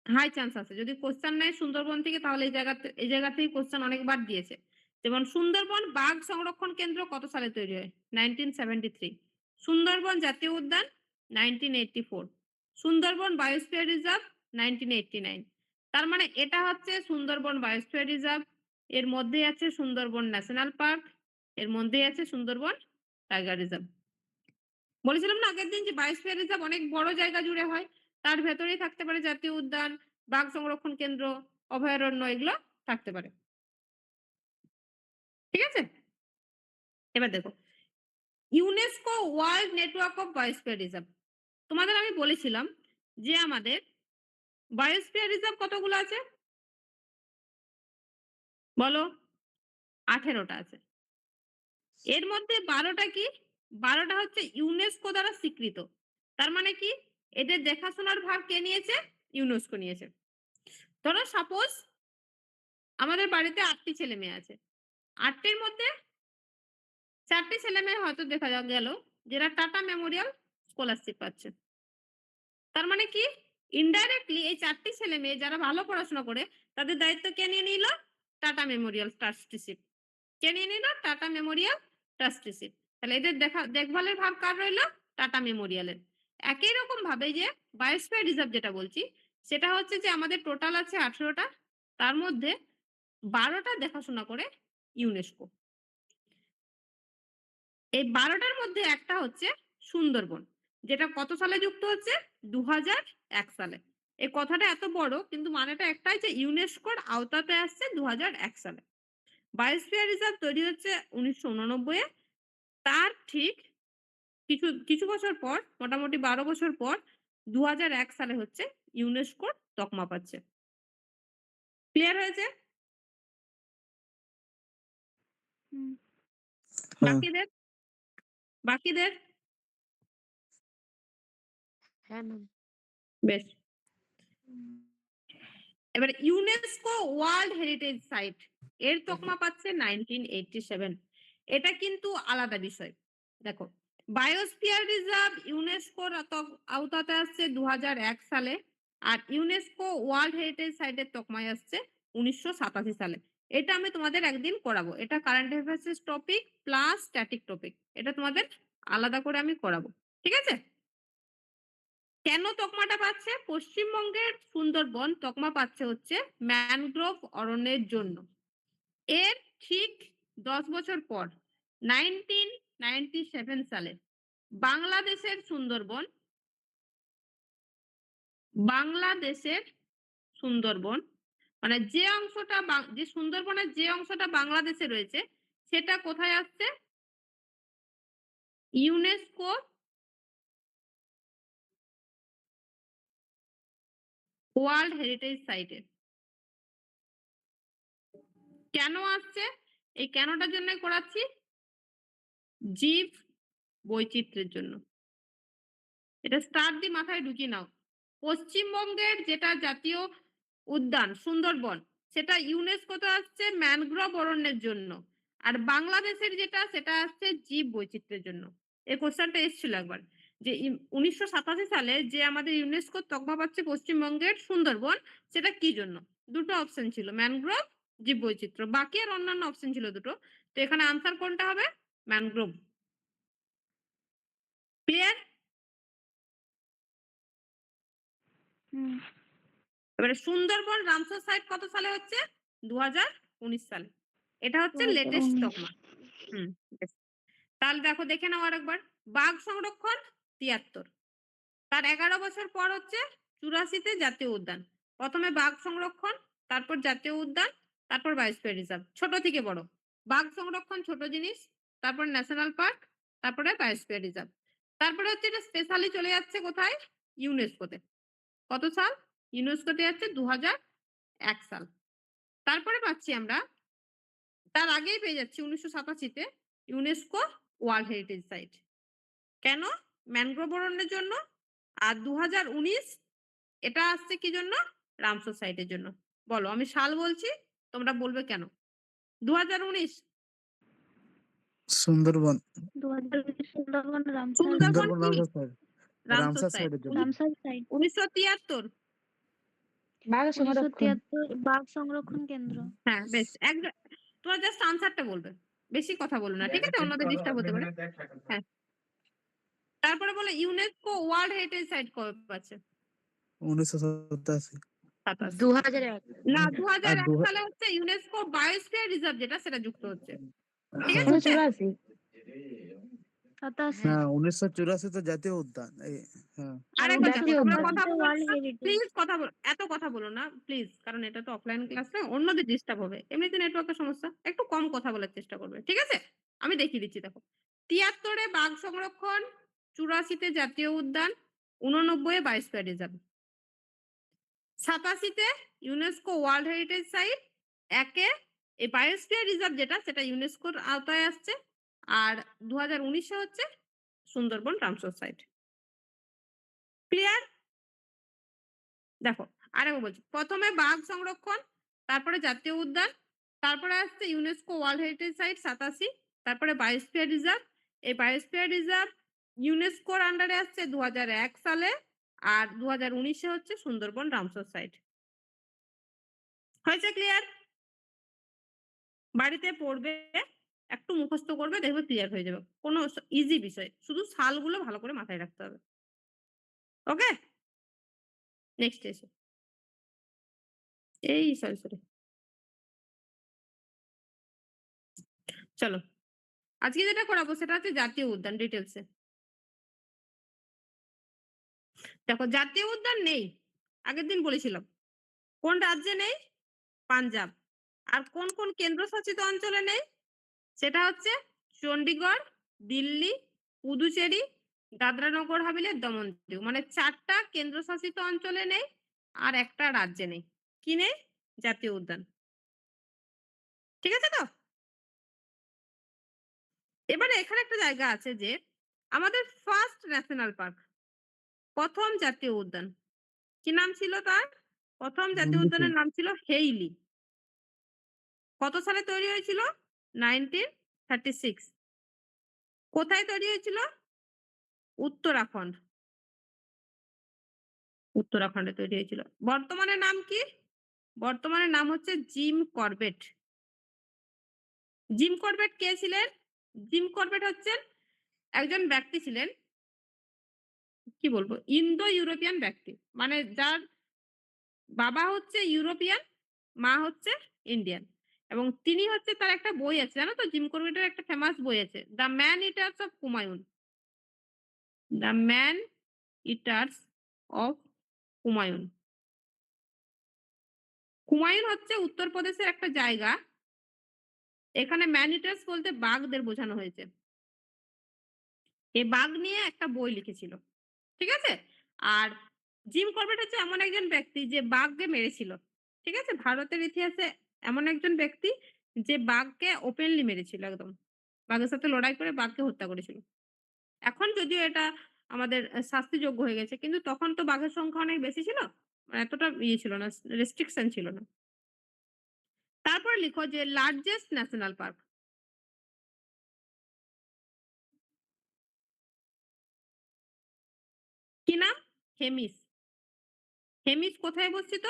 হাই চান্স আছে। যদি কোশ্চেন নেয় সুন্দরবন থেকে তাহলে এই জায়গাতেই কোশ্চেন অনেকবার দিয়েছে। যেমন সুন্দরবন বাঘ সংরক্ষণ কেন্দ্র কত সালে তৈরি হয়? 1973। সুন্দরবন জাতীয় উদ্যান 1984। Sundarban biosphere reserve 1989। তার মানে এটা হচ্ছে সুন্দরবন বায়োস্ফিয়ার রিজার্ভ, এর মধ্যেই আছে সুন্দরবন ন্যাশনাল পার্ক, এর মধ্যেই আছে সুন্দরবন টাইগার রিজার্ভ। বলেছিলাম না আগের দিন যে বায়োস্ফিয়ার রিজার্ভ অনেক বড় জায়গা জুড়ে হয়, তার ভেতরেই থাকতে পারে জাতীয় উদ্যান, বাঘ সংরক্ষণ কেন্দ্র, অভয়ারণ্য, এগুলো থাকতে পারে। ঠিক আছে? এবার দেখো UNESCO world network of biosphere reserve. তোমাদের আমি বলেছিলাম যে আমাদের বায়োস্ফিয়ার রিজার্ভ কতগুলো আছে? বলো। 18টা আছে। এর মধ্যে 12টা কি? 12টা হচ্ছে ইউনেস্কো দ্বারা স্বীকৃত। তার মানে কি? এদের দেখাশোনার ভার কে নিয়েছে? ইউনেস্কো নিয়েছে। ধরো সাপোজ আমাদের বাড়িতে 8টি ছেলে মেয়ে আছে। 8টির মধ্যে 4টি ছেলে মেয়ে হয়তো দেখা গেল যারা টাটা মেমোরিয়াল স্কলারশিপ পাচ্ছে। তার মানে কি? ইনডাইরেক্টলি এই 4টি ছেলে মেয়ে যারা ভালো পড়াশোনা করে তাদের দায়িত্ব কে নিয়ে নিল? Tata Memorial trusteeship. কে নিয়ে নিল? Tata Memorial trusteeship. তাহলে এদের দেখভালের ভার কার রইল? টাটা মেমোরিয়ালের। একই রকম ভাবে যে বায়োস্ফিয়ার রিজার্ভ যেটা বলছি সেটা হচ্ছে যে আমাদের টোটাল আছে 18টা, তার মধ্যে 12টা দেখাশোনা করে ইউনেস্কো। এই 12টার মধ্যে একটা হচ্ছে সুন্দরবন, যেটা কত সালে যুক্ত হচ্ছে? 2001 সালে। এই কথাটা এত বড় কিন্তু মানেটা একটাই যে ইউনেস্কোর আওতাতে আসছে 2001 সালে। বায়োস্ফিয়ার রিজার্ভ তৈরি হচ্ছে 1989 এ। তার ঠিক কিছু কিছু বছর পর, মোটামুটি 12 বছর পর 2001 সালে হচ্ছে ইউনেস্কোর তকমা পাচ্ছে। ক্লিয়ার হয়েছে? হুম। হ্যাঁ। বাকিদের বাকিদের হ্যাঁ ম্যাম। বেশ। এবার ইউনেস্কো ওয়ার্ল্ড হেরিটেজ সাইট এর তকমা পাচ্ছে 1987। এটা কিন্তু আলাদা বিষয়। দেখো বায়োস্ফিয়ার রিজার্ভ ইউনেস্কোর আওতাতে আসছে 2001 সালে, আর ইউনেস্কো ওয়ার্ল্ড হেরিটেজ সাইটের তকমায় আসছে 1987 সালে। এটা আমি তোমাদের একদিন করাবো। এটা current affairs topic plus static topic. এটা তোমাদের আলাদা করে আমি করাবো। ঠিক আছে? কেন তকমাটা পাচ্ছে? পশ্চিমবঙ্গের সুন্দরবন তকমা পাচ্ছে হচ্ছে ম্যানগ্রোভ অরণ্যের জন্য। এর ঠিক 10 বছর পর 1997 সালে বাংলাদেশের সুন্দরবন, বাংলাদেশের সুন্দরবন মানে যে অংশটা যে সুন্দরবনের যে অংশটা বাংলাদেশে রয়েছে সেটা কোথায় আসছে? ইউনেস্কো ওয়ার্ল্ড হেরিটেজ সাইটে। কেন আসছে? এই কেনটার জন্য করাচ্ছি, জীব বৈচিত্র্যের জন্য। এটা স্টার দিয়ে মাথায় ঢুকিয়ে নাও। পশ্চিমবঙ্গের যেটা জাতীয় উদ্যান সুন্দরবন, সেটা ইউনেস্কোতে আসছে ম্যানগ্রোভ অরণ্যের জন্য। আর বাংলাদেশের যেটা সেটা আসছে জীব বৈচিত্র্যের জন্য। এই কোশ্চেনটা এসেছিল একবার যে 1987 সালে যে আমাদের ইউনেস্কো তকমা পাচ্ছে পশ্চিমবঙ্গের সুন্দরবন, সেটা কি জন্য? দুটো অপশন ছিল, ম্যানগ্রোভ, জীব বৈচিত্র্য। বাকি আর অন্যান্য অপশন ছিল দুটো। তো এখানে আনসার কোনটা হবে? ম্যানগ্রোভ। ক্লিয়ার? হুম। এবারে সুন্দরবন রামসার সাইট কত সালে হচ্ছে? 2019 সালে। এটা হচ্ছে লেটেস্ট 2019 তকমা। বেশ। তাহলে দেখো দেখে নাও আরেকবার। বাঘ সংরক্ষণ ৭৩। তার ১১ বছর পর হচ্ছে ৮৪ তে জাতীয় উদ্যান। প্রথমে বাঘ সংরক্ষণ, তারপর জাতীয় উদ্যান, তারপর বায়োস্ফিয়ার রিজার্ভ। ছোট থেকে বড়। বাঘ সংরক্ষণ ছোট জিনিস, তারপর ন্যাশনাল পার্ক, তারপরে বায়োস্ফিয়ার রিজার্ভ। তারপরে হচ্ছে এটা স্পেশালি চলে যাচ্ছে কোথায়? ইউনেস্কোতে। কত সাল? ইউনেস্কোতে যাচ্ছে ২০০১ সাল। তারপরে পাচ্ছি আমরা, তার আগেই পেয়ে যাচ্ছি ১৯৮৭ তে ইউনেস্কো ওয়ার্ল্ড হেরিটেজ সাইট। কেন? ম্যানগ্রোভ অরণ্যের জন্য। আর ২০১৯ এটা আসছে কি জন্য? রামসার সাইটের জন্য। বলো, আমি সাল বলছি, তোমরা বলবে কেন? ২০১৯ সুন্দরবন। 2020 সুন্দরবন রামসার সুন্দরবন সুন্দরবন কি? Ramsar site. Ramsar Ramsar site. সাইডের জন্য। Ramsar site ১৯৭৩। বাঘ সংরক্ষণ। 1973 বাঘ সংরক্ষণ কেন্দ্র। হ্যাঁ, বেশ। তোমরা জাস্ট আনসারটা বলবে। বেশি কথা বলো না, ঠিক আছে? অন্যদের ডিস্টার্ব হতে পারে। হ্যাঁ। তারপরে বলে ইউনেস্কো ওয়ার্ল্ড হেরিটেজ সাইট কবে পাচ্ছে? 1987। ২৭। 2001। না, আর ২০০১ সালে হচ্ছে ইউনেস্কো বায়োস্ফিয়ার রিজার্ভ যেটা সেটা যুক্ত হচ্ছে। ঠিক আছে? 1984। 87 হ্যাঁ 1984 তে জাতীয় উদ্যান। আর আরেকবার দেখো, জাতীয় তোমরা উদ্যান। কথা বলো ওয়ার্ল্ড না। হেরিটেজ। প্লিজ কথা বলো, এত কথা বলো না প্লিজ, কারণ এটা তো অফলাইন ক্লাস না, অন্যদের ডিস্টার্ব হবে। এমনিতে নেটওয়ার্কের সমস্যা। একটু কম কথা বলার চেষ্টা করবে। ঠিক আছে? আমি দেখিয়ে দিচ্ছি দেখো। ৭৩ এ বাঘ সংরক্ষণ, ৮৪ তে জাতীয় উদ্যান, ৮৯ এ বায়োস্ফিয়ার রিজার্ভ, ৮৭ তে ইউনেস্কো ওয়ার্ল্ড হেরিটেজ সাইট, ১ এ এই বায়োস্ফিয়ার রিজার্ভ যেটা সেটা ইউনেস্কোর আওতায় আসছে। আর ২০১৯ এ হচ্ছে সুন্দরবন রামসার সাইট। ক্লিয়ার? দেখো, আরেকবার বলছি। প্রথমে বাঘ সংরক্ষণ, তারপরে জাতীয় উদ্যান, তারপরে আসছে ইউনেস্কো ওয়ার্ল্ড হেরিটেজ সাইট ৮৭, তারপরে বায়োস্ফিয়ার রিজার্ভ। এই বায়োস্ফিয়ার রিজার্ভ ইউনেস্কোর আন্ডারে আসছে ২০০১ সালে। আর ২০১৯ এ হচ্ছে সুন্দরবন রামসার সাইট। হয়েছে ক্লিয়ার? বাড়িতে পড়বে, একটু মুখস্থ করবে, দেখবে ক্লিয়ার হয়ে যাবে। কোনো ইজি বিষয়। শুধু সালগুলো ভালো করে মাথায় রাখতে হবে। ওকে? নেক্সট এসো। সরি। চলো। আজকে যেটা করাবো সেটা হচ্ছে জাতীয় উদ্যান ডিটেইলসে। দেখো, জাতীয় উদ্যান নেই। আগের দিন বলেছিলাম। কোন রাজ্যে নেই? পাঞ্জাব। আর কোন কোন কেন্দ্রশাসিত অঞ্চলে নেই? সেটা হচ্ছে চন্ডীগড়, দিল্লি, পুদুচেরি, দাদরা নগর হাভেলি আর দমন দিউ। মানে ৪ টা কেন্দ্রশাসিত অঞ্চলে নেই আর একটা রাজ্যে নেই। কি নেই? জাতীয় উদ্যান। ঠিক আছে তো? এবারে এখানে একটা জায়গা আছে যে আমাদের ফার্স্ট ন্যাশনাল পার্ক, প্রথম জাতীয় উদ্যান। কি নাম ছিল তার? প্রথম জাতীয় দিল্লিতে। উদ্যানের নাম ছিল হেইলি। কত সালে তৈরি হয়েছিল? 1936। কোথায় তৈরি হয়েছিল? উত্তরাখণ্ড। উত্তরাখণ্ডে তৈরি হয়েছিল। বর্তমানে নাম কি? বর্তমানে নাম হচ্ছে জিম করবেট। জিম করবেট কে ছিলেন? জিম করবেট হচ্ছেন একজন ব্যক্তি ছিলেন, কি বলবো, ইন্দো ইউরোপিয়ান ব্যক্তি। মানে যার বাবা হচ্ছে ইউরোপিয়ান, মা হচ্ছে ইন্ডিয়ান। এবং তিনি হচ্ছে, তার একটা বই আছে জানো তো, জিম করবেটের একটা ফেমাস বই আছে, the man Eaters of Humayun. The man Eaters of Humayun. Humayun হচ্ছে উত্তরপ্রদেশের একটা জায়গা। এখানে ম্যান ইটার্স বলতে বাঘদের বোঝানো হয়েছে। এই বাঘ নিয়ে একটা বই লিখেছিল। ঠিক আছে? আর জিম করবেট হচ্ছে এমন একজন ব্যক্তি যে বাঘকে মেরেছিল। ঠিক আছে? ভারতের ইতিহাসে এমন একজন ব্যক্তি যে বাঘকে ওপেনলি মেরেছিল একদম। বাঘের সাথে লড়াই করে বাঘকে হত্যা করেছিল। এখন যদিও এটা আমাদের শাস্তিযোগ্য হয়ে গেছে। কিন্তু তখন তো বাঘের সংখ্যা অনেক বেশি ছিল। এতটা ছিল না, রেস্ট্রিকশন ছিল না। তারপরে লিখো যে লার্জেস্ট ন্যাশনাল পার্ক। কি নাম? হেমিস। হেমিস কোথায় অবস্থিত?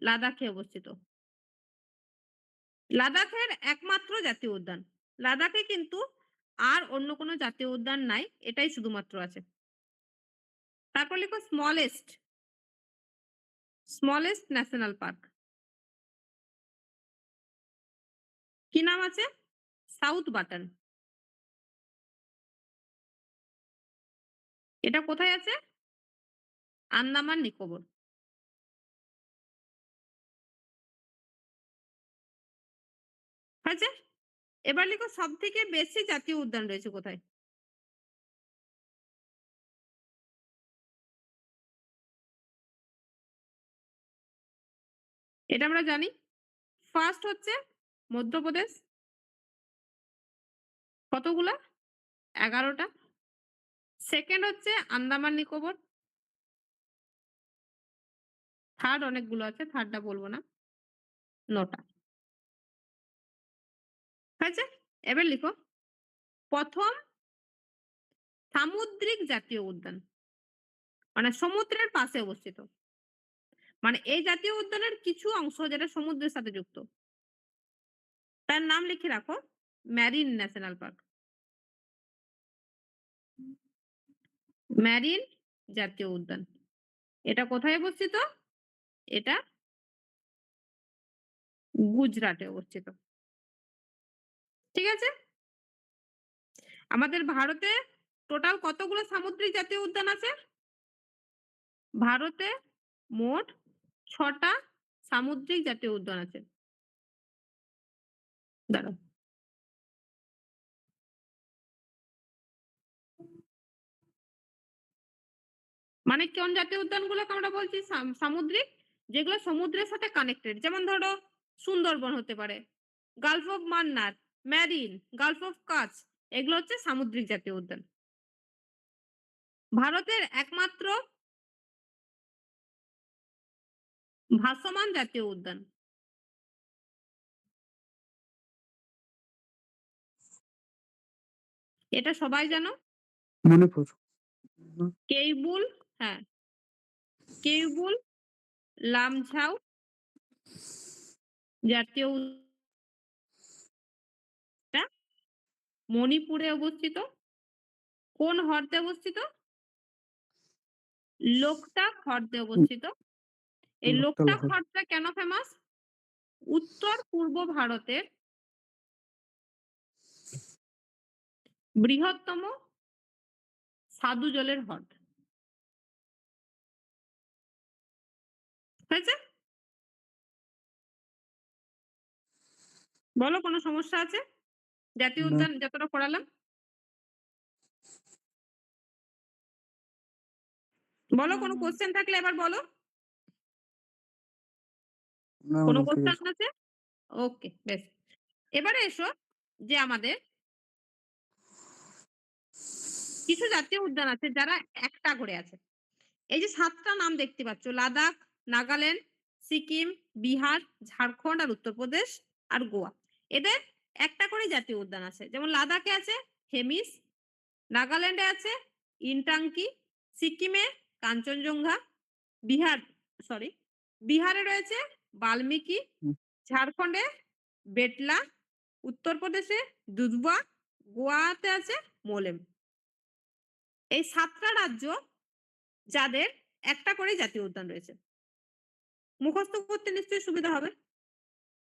লাদাখে অবস্থিত। লাদাখের একমাত্র জাতীয় উদ্যান। লাদাখে কিন্তু আর অন্য কোনো জাতীয় উদ্যান নাই। এটাই শুধুমাত্র আছে। তারপর লিখো স্মলেস্ট ন্যাশনাল পার্ক। কি নাম আছে? South button. এটা কোথায় আছে? আন্দামান নিকোবর। হয়েছে? এবার লিখো সবথেকে বেশি জাতীয় উদ্যান রয়েছে কোথায়? এটা আমরা জানি। ফার্স্ট হচ্ছে মধ্যপ্রদেশ। কতগুলা? ১১ টা। সেকেন্ড হচ্ছে আন্দামান নিকোবর। থার্ড অনেকগুলো আছে। থার্ডটা বলব না। ৯ টা। হয়েছে? এবার লিখো ১ম সামুদ্রিক জাতীয় উদ্যান। মানে সমুদ্রের পাশে অবস্থিত। মানে এই জাতীয় উদ্যানের কিছু অংশ যেটা সমুদ্রের সাথে যুক্ত। তার নাম লিখে রাখো মেরিন ন্যাশনাল পার্ক। মেরিন জাতীয় উদ্যান। এটা কোথায় অবস্থিত? এটা গুজরাটে অবস্থিত। ঠিক আছে? আমাদের ভারতে টোটাল কতগুলো সামুদ্রিক জাতীয় উদ্যান আছে? ভারতে মোট ৬ টা সামুদ্রিক জাতীয় উদ্যান আছে। দাঁড়াও। মানে কোন জাতীয় উদ্যানগুলোকে আমরা বলছি সামুদ্রিক? যেগুলো সমুদ্রের সাথে কানেক্টেড। যেমন ধরো সুন্দরবন হতে পারে, Gulf of Mannar, marine, Gulf of কাচ এগুলো হচ্ছে সামুদ্রিক জাতীয় উদ্যান। ভারতের একমাত্র ভাসমান জাতীয় উদ্যান। এটা সবাই জানো। মণিপুর। কেইবুল, হ্যাঁ, কেইবুল লামঝাও জাতীয় উদ্যান মণিপুরে অবস্থিত। কোন হ্রদে অবস্থিত? লোকটাক হ্রদে অবস্থিত। এই লোকটাক হ্রদটা কেন ফেমাস? উত্তর পূর্ব ভারতের বৃহত্তম স্বাদু জলের হ্রদ। হয়েছে? বলো কোনো সমস্যা আছে? জাতীয় না। উদ্যান যতটা পড়ালাম। বলো কোনো কোশ্চেন থাকলে এবার বলো। না কোনো ম্যাডাম ঠিক কোশ্চেন আছে। আছে? ওকে, বেশ। এবারে এসো যে আমাদের কিছু জাতীয় উদ্যান আছে যারা একটা করে আছে। এই যে ৭ টা নাম দেখতে পাচ্ছ লাদাখ, নাগাল্যান্ড, সিকিম, বিহার, ঝাড়খন্ড আর উত্তরপ্রদেশ আর গোয়া। এদের একটা করে জাতীয় উদ্যান আছে। যেমন লাদাখে আছে হেমিস, নাগাল্যান্ডে আছে ইনটাঙ্কি, সিকিমে কাঞ্চনজঙ্ঘা, বিহার সরি বিহারে রয়েছে বাল্মীকি, হুম। ঝাড়খণ্ডে বেটলা, উত্তরপ্রদেশে দুধবা, গোয়াতে আছে মোলেম। এই ৭ টা রাজ্য যাদের একটা করে জাতীয় উদ্যান রয়েছে। মুখস্থ করতে নিশ্চয়ই সুবিধা হবে।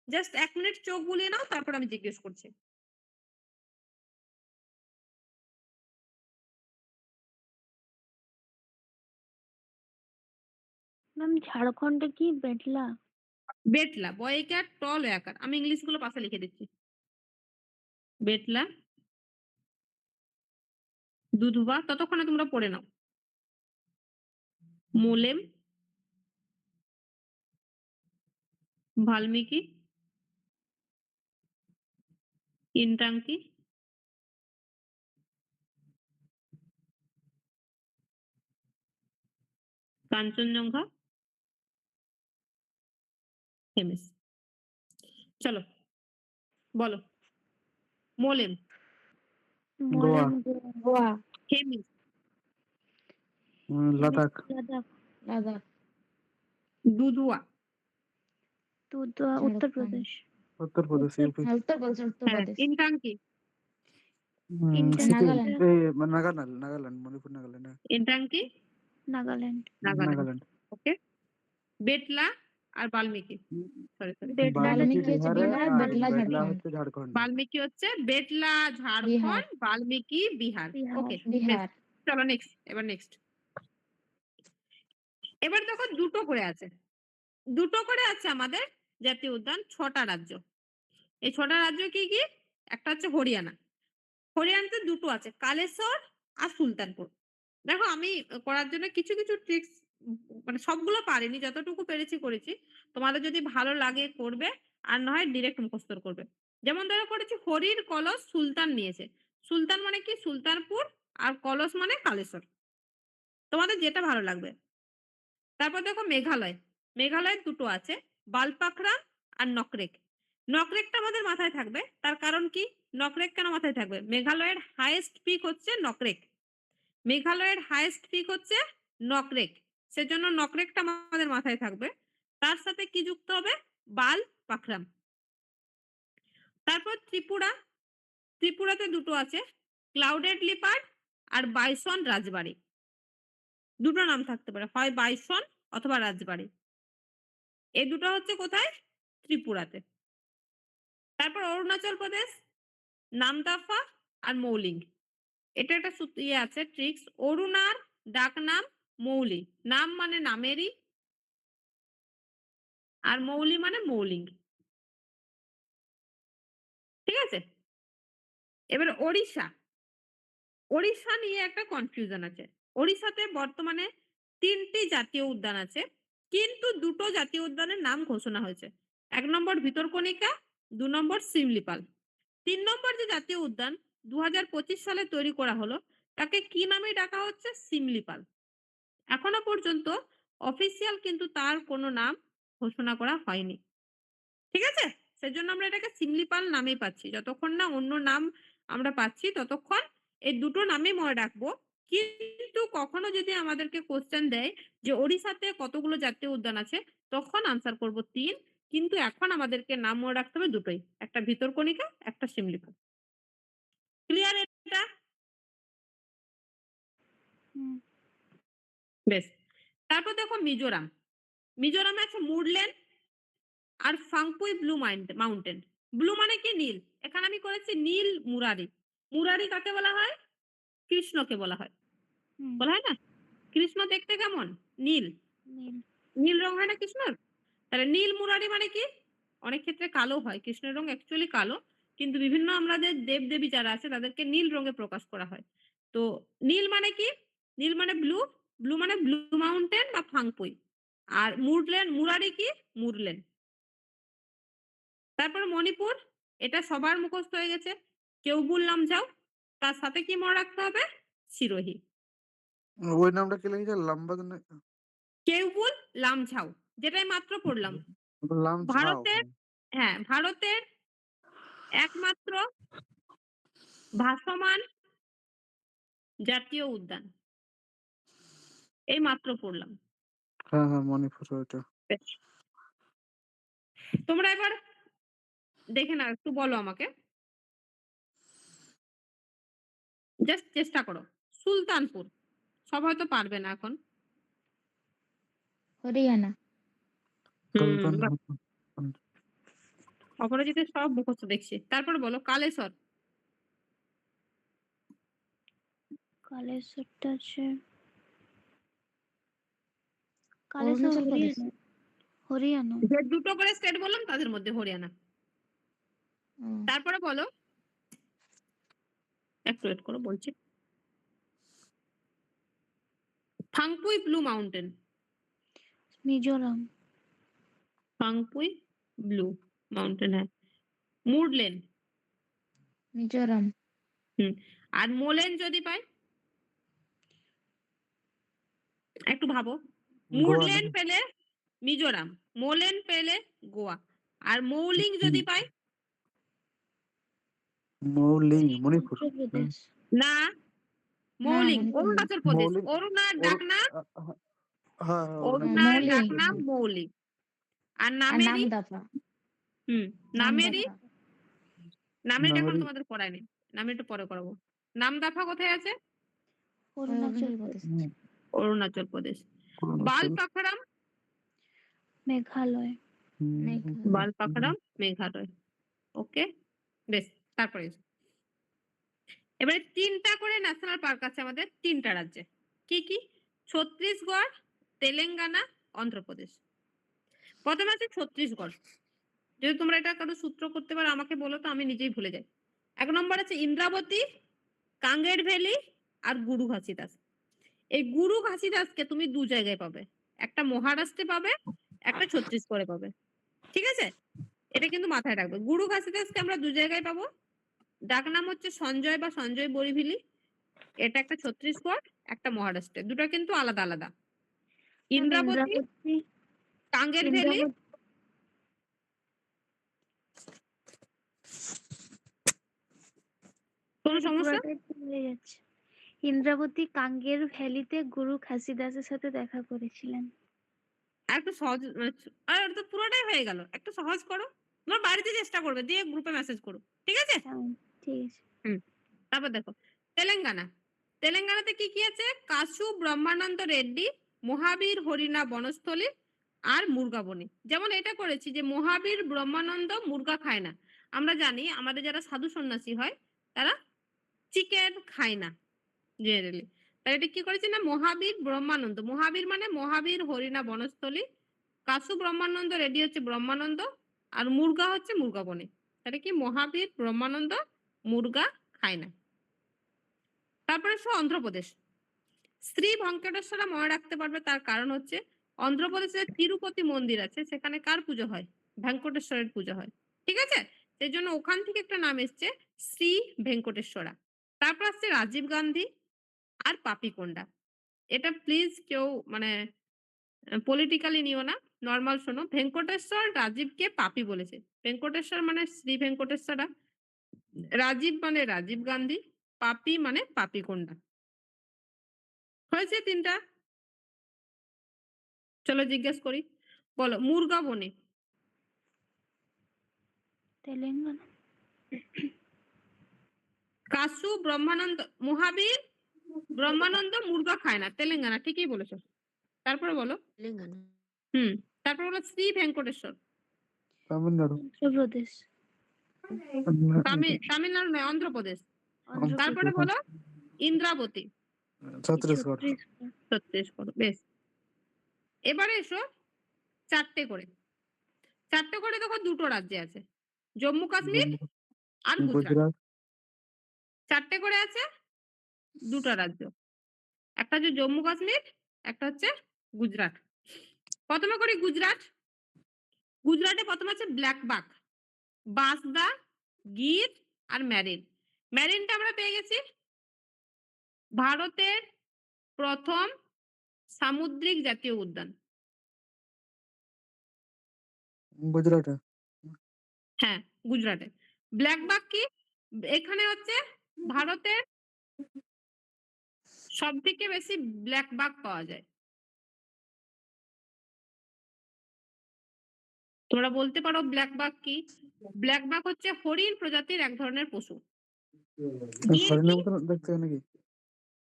জাস্ট ১ মিনিট চোখ বুলিয়ে নাও তারপর আমি জিজ্ঞেস করছি। ম্যাম ঝাড়খণ্ডে কি বেটলা? বেটলা বয়কার টল একার। আমি ইংলিশ গুলো পাশে লিখে দিচ্ছি। বেটলা দুধুবা, ততক্ষণে তোমরা পড়ে নাও। মোলেম, বাল্মীকি, ইন্টাঙ্কি, কাঞ্চনজঙ্ঘা, হেমিস। চলো বলো। মোলেম, গোয়া, মোলেম, গোয়া, হেমিস, লাদাখ, লাদাখ, লাদাখ, দুধুয়া, দুধুয়া, ঝাড়খণ্ড, উত্তরপ্রদেশ, উত্তরপ্রদেশ, ইউপি, উত্তরপ্রদেশ, হ্যাঁ, উত্তরপ্রদেশ, ইন্টাঙ্কি, সিকিম, নাগাল্যান্ড, নাগাল্যান্ড, নাগাল্যান্ড, মণিপুর, নাগাল্যান্ড, ইন্টাঙ্কি, নাগাল্যান্ড, নাগাল্যান্ড। নাগাল্যান্ড, ওকে, বেটলা আর বাল্মীকি। সরি সরি, বেটলা বাল্মীকি হচ্ছে বিহারে বিহার, আর বেটলা বেটলা ঝাড়খণ্ড, হচ্ছে ঝাড়খণ্ড। বাল্মীকি হচ্ছে বেটলা বিহার, ঝাড়খণ্ড, বাল্মীকি বিহার। বিহার। ওকে, বিহার, চলো নেক্সট। এবার নেক্সট, এবার দেখো দুটো করে আছে, দুটো করে আছে আমাদের জাতীয় উদ্যান, 6টা রাজ্য। এই 6টা রাজ্য কি কি? একটা হচ্ছে হরিয়ানা। হরিয়ানাতে দুটো আছে, কালেশ্বর আর সুলতানপুর। দেখো আমি করার জন্য কিছু কিছু ট্রিক্স, মানে সবগুলো পারিনি, যতটুকু পেরেছি করেছি। তোমাদের যদি ভালো লাগে করবে, আর না হয় ডিরেক্ট মুখস্থ করবে। যেমন ধরো করেছি হরির কলস সুলতান নিয়েছে। সুলতান মানে কি? সুলতানপুর। আর কলস মানে কালেশ্বর। তোমাদের যেটা ভালো লাগবে। তারপর দেখো মেঘালয়। মেঘালয়ের দুটো আছে, বালপাকড়া আর নকরেক। নকরেকটা আমাদের মাথায় থাকবে, তার কারণ কি? নকরেক কেন মাথায় থাকবে? মেঘালয়ের হাইয়েস্ট পিক হচ্ছে নকরেক। মেঘালয়ের হাইয়েস্ট পিক হচ্ছে নকরেক, সেজন্য নকরেকটা আমাদের মাথায় থাকবে। তার সাথে কি যুক্ত হবে? বাল পাখরাম। তারপর ত্রিপুরা। ত্রিপুরাতে দুটো আছে, ক্লাউডেড লিপার্ড আর বাইসন রাজবাড়ি। দুটো নাম থাকতে পারে, হয় বাইসন অথবা রাজবাড়ি। এই দুটো হচ্ছে কোথায়? ত্রিপুরাতে। তারপর অরুণাচল প্রদেশ, নামদাফা আর মৌলিং। এটা একটা ইয়ে আছে ট্রিক্স। অরুণার ডাক নাম মৌলি, নাম মানে নামেরই, আর মৌলি মানে মৌলিং। ঠিক আছে? এবার ওড়িশা। ওড়িশা নিয়ে একটা কনফিউশন আছে। ওড়িশাতে বর্তমানে 3টি জাতীয় উদ্যান আছে, কিন্তু দুটো জাতীয় উদ্যানের নাম ঘোষণা হয়েছে। 1 নম্বর ভিতরকণিকা, 2 নম্বর শিমলিপাল। 3 নম্বর যে জাতীয় উদ্যান 2025 সালে তৈরি করা হলো, তাকে কি নামে ডাকা হচ্ছে? শিমলিপাল। এখনো পর্যন্ত অফিসিয়াল কিন্তু তার কোনো নাম ঘোষণা করা হয়নি। ঠিক আছে? সেজন্য আমরা এটাকে শিমলিপাল নামেই পাচ্ছি। যতক্ষণ না অন্য নাম আমরা পাচ্ছি, ততক্ষণ এই দুটো নামই মনে রাখবো। কিন্তু কখনো যদি আমাদেরকে কোশ্চেন দেয় যে ওড়িশাতে কতগুলো জাতীয় উদ্যান আছে, তখন আনসার করব 3। কিন্তু এখন আমাদেরকে নাম মনে রাখতে হবে দুটোই, একটা ভিতরকণিকা, একটা শিমলিপাল। ক্লিয়ার এটা? হুম, বেশ। তারপর দেখো মিজোরাম। মিজোরামে আছে মুরলেন আর ফাংপুই ব্লু মাউন্টেন। ব্লু মানে কি? নীল। এখানে আমি করেছি নীল মুরারি। মুরারি কাকে বলা হয়? কৃষ্ণকে বলা হয়। হুম, বলা হয় না? কৃষ্ণ দেখতে কেমন? নীল। নীল, নীল রং হয় না কৃষ্ণর? তাহলে নীল মুরারি মানে কি? অনেক ক্ষেত্রে কালো হয়, কৃষ্ণের রং অ্যাকচুয়ালি কালো, কিন্তু বিভিন্ন আমাদের দেবদেবী যারা আছে তাদেরকে নীল রঙে প্রকাশ করা হয়। তো নীল মানে কি? নীল মানে ব্লু। ব্লু মানে ব্লু মাউন্টেন বা ফাংপুই। আর মুরারি কি? মুরলেন। তারপর মণিপুর, এটা সবার মুখস্থ হয়ে গেছে, কেউবুল লামজাও। তার সাথে কি মনে রাখতে হবে? সিরোহি। ওই নামটা কি লিখেছে? লাম্বা কেউবুল লামঝাও, যেটাই মাত্র পড়লাম। লামঝাও। ভারতের, হ্যাঁ, ভারতের একমাত্র ভাসমান জাতীয় উদ্যান, এই মাত্র পড়লাম। হ্যাঁ হ্যাঁ, মণিপুর ওইটা। বেশ। তোমরা এবার দেখে নাও, একটু বলো আমাকে, জাস্ট চেষ্টা করো। সুলতানপুর, সব হয়তো পারবে না এখন। হরিয়ানা, সুলতান বাহ, অপরাজিতের সব মুখস্থ দেখছি। তারপর বলো কালেশ্বর। কালেশ্বরটা আছে, কালেশ্বর অরুণাচল প্রদেশ, হরিয়ানা, হরিয়ানা, যে দুটো করে স্টেট বললাম তাদের মধ্যে হরিয়ানা। ও, তারপরে বলো, একটু ওয়েট করো বলছি। Phawngpui blue mountain, Mizoram, Phawngpui blue mountain, হ্যাঁ। মুরলেন, মিজোরাম, আর মোলেন যদি পাই, একটু ভাবো। গোয়া মুরলেন নাকি? পেলে মিজোরাম, মোলেন পেলে গোয়া, আর মৌলিং যদি পাই, মৌলিং মণিপুর। অন্ধ্রপ্রদেশ, না মৌলিং মণিপুর না। অরুণাচল প্রদেশ, মৌলিং অরুণার ডাকনাম, হ্যাঁ হ্যাঁ অরুণাচল অরুণার মৌলিং। ডাকনাম মৌলিং, আর আর নামেরি, নামদাফা, নামেরি, নামদাফা, নামেরিটা এখন নামেরি তোমাদের পড়ায়নি, নামেরিটা পরে করাবো। নামদাফা কোথায় আছে? অরুণাচল অরুণাচল প্রদেশ, প্রদেশ, অরুণাচল প্রদেশ। অরুণাচল। বালপাখরাম, মেঘালয়, মেঘালয়। বালপাখরাম মেঘালয়। ওকে, বেশ। তারপরে এবারে 3টা করে ন্যাশনাল পার্ক আছে আমাদের 3টা রাজ্যে। কি কি? ছত্তিশগড়, তেলেঙ্গানা, অন্ধ্রপ্রদেশ। প্রথমে আছে ছত্তিশগড়। যদি তোমরা এটা কারো সূত্র করতে পারো আমাকে বলো তো, আমি নিজেই ভুলে যাই। 1 নম্বর আছে ইন্দ্রাবতী, কাঙ্গের ভ্যালি আর গুরু ঘাসিদাস। এই গুরু ঘাসিদাসকে তুমি 2 জায়গায় পাবে, একটা মহারাষ্ট্রে পাবে, একটা ছত্তিশগড়ে পাবে। ঠিক আছে, এটা কিন্তু মাথায় রাখবে। গুরু ঘাসিদাসকে আমরা 2 জায়গায় পাবো, ডাকনাম হচ্ছে সঞ্জয় বা সঞ্জয় বরিভিলি। এটা একটা ছত্তিশগড়, একটা মহারাষ্ট্রে, দুটো কিন্তু আলাদা আলাদা। ইন্দ্রাবতী, ইন্দ্রাবতী, কাঙ্গের ভ্যালি, ইন্দ্রাবতী, কোন সমস্যা? পুরাটাই তো হয়ে যাচ্ছে। ইন্দ্রাবতী কাঙ্গের ভ্যালিতে গুরু খাসিদাসের সাথে দেখা করেছিলেন। আর একটু সহজ, আর তো পুরোটাই হয়ে গেল। একটু সহজ করো, তোমার বাড়িতে চেষ্টা করবে, দিয়ে গ্রুপে মেসেজ করো। ঠিক আছে? হ্যাঁ, ঠিক আছে। তারপর দেখো তেলেঙ্গানা। তেলেঙ্গানাতে কি কি আছে? কাশু ব্রহ্মানন্দ রেড্ডি, মহাবীর হরিণা বনস্থলী আর মুরগাবনি। যেমন এটা করেছি যে মহাবীর ব্রহ্মানন্দ মুরগা খায় না। আমরা জানি আমাদের যারা সাধু সন্ন্যাসী হয় তারা চিকেন খায় না জেনারেলি। তাই এটা কি করেছি না মহাবীর ব্রহ্মানন্দ। মহাবীর মানে মহাবীর হরিণা বনস্থলী, কাশু ব্রহ্মানন্দ রেড্ডি হচ্ছে ব্রহ্মানন্দ, আর মুরগা হচ্ছে মুরগাবনি। তাহলে কি মহাবীর ব্রহ্মানন্দ মুরগা খায় না। তারপরে অন্ধ্রপ্রদেশ। শ্রী ভেঙ্কটেশ্বরা মনে রাখতে পারবে, তার কারণ হচ্ছে অন্ধ্রপ্রদেশে তিরুপতি মন্দির আছে, সেখানে কার পুজো হয়? ভেঙ্কটেশ্বরের পুজো হয়। ঠিক আছে, সেই জন্য ওখান থেকে একটা নাম এসছে শ্রী ভেঙ্কটেশ্বরা। তারপর আসছে রাজীব গান্ধী আর পাপিকোন্ডা। এটা প্লিজ কেউ মানে পলিটিক্যালি নিও না, নর্মাল শোনো। ভেঙ্কটেশ্বর রাজীবকে পাপি বলেছে। ভেঙ্কটেশ্বর মানে শ্রী ভেঙ্কটেশ্বরা, রাজীব মানে রাজীব গান্ধী, পাপি মানে পাপিকোন্ডা। হয়েছে 3টা। চলো জিজ্ঞেস করি, বলো মুরগাবনি। তেলেঙ্গানা, কাশু ব্রহ্মানন্দ, মহাবীর ব্রহ্মানন্দ মুরগা খায় না, তেলেঙ্গানা। ঠিকই বলেছো। তারপরে বলো তেলেঙ্গানা, তারপরে বলো শ্রী ভেঙ্কটেশ্বর। তামিলনাড়ু। অন্ধ্রপ্রদেশ, তামিলনাড়ু নয়, অন্ধ্রপ্রদেশ। অন্ধ্রপ্রদেশ, তারপরে বলো ইন্দ্রাবতী, ছত্তিশগড়। ছত্তিশগড়, ছত্তিশগড়। বেশ, এবারে এসো 4টে করে। 4টে করে দেখো 2টো রাজ্যে আছে, জম্মু কাশ্মীর আর গুজরাট। গুজরাট। 4টে করে আছে, 2টা রাজ্য, একটা হচ্ছে জম্মু কাশ্মীর, একটা হচ্ছে গুজরাট। প্রথমে করি গুজরাট। গুজরাটে প্রথমে আছে ব্ল্যাকবাক, বাঁশদা, গির আর ম্যারিন। ম্যারিনটা আমরা পেয়ে গেছি। ভারতের প্রথম সামুদ্রিক জাতীয় উদ্যান। গুজরাটে। হ্যাঁ, গুজরাটে। ব্ল্যাকবাক কি? এখানে হচ্ছে ভারতের সব থেকে বেশি ব্ল্যাকবাক পাওয়া যায়। তোমরা বলতে পারো ব্ল্যাকবাক কি? ব্ল্যাকবাক হচ্ছে হরিণ প্রজাতির এক ধরনের পশু। গির হরিণের কি? মতন দেখতে নাকি?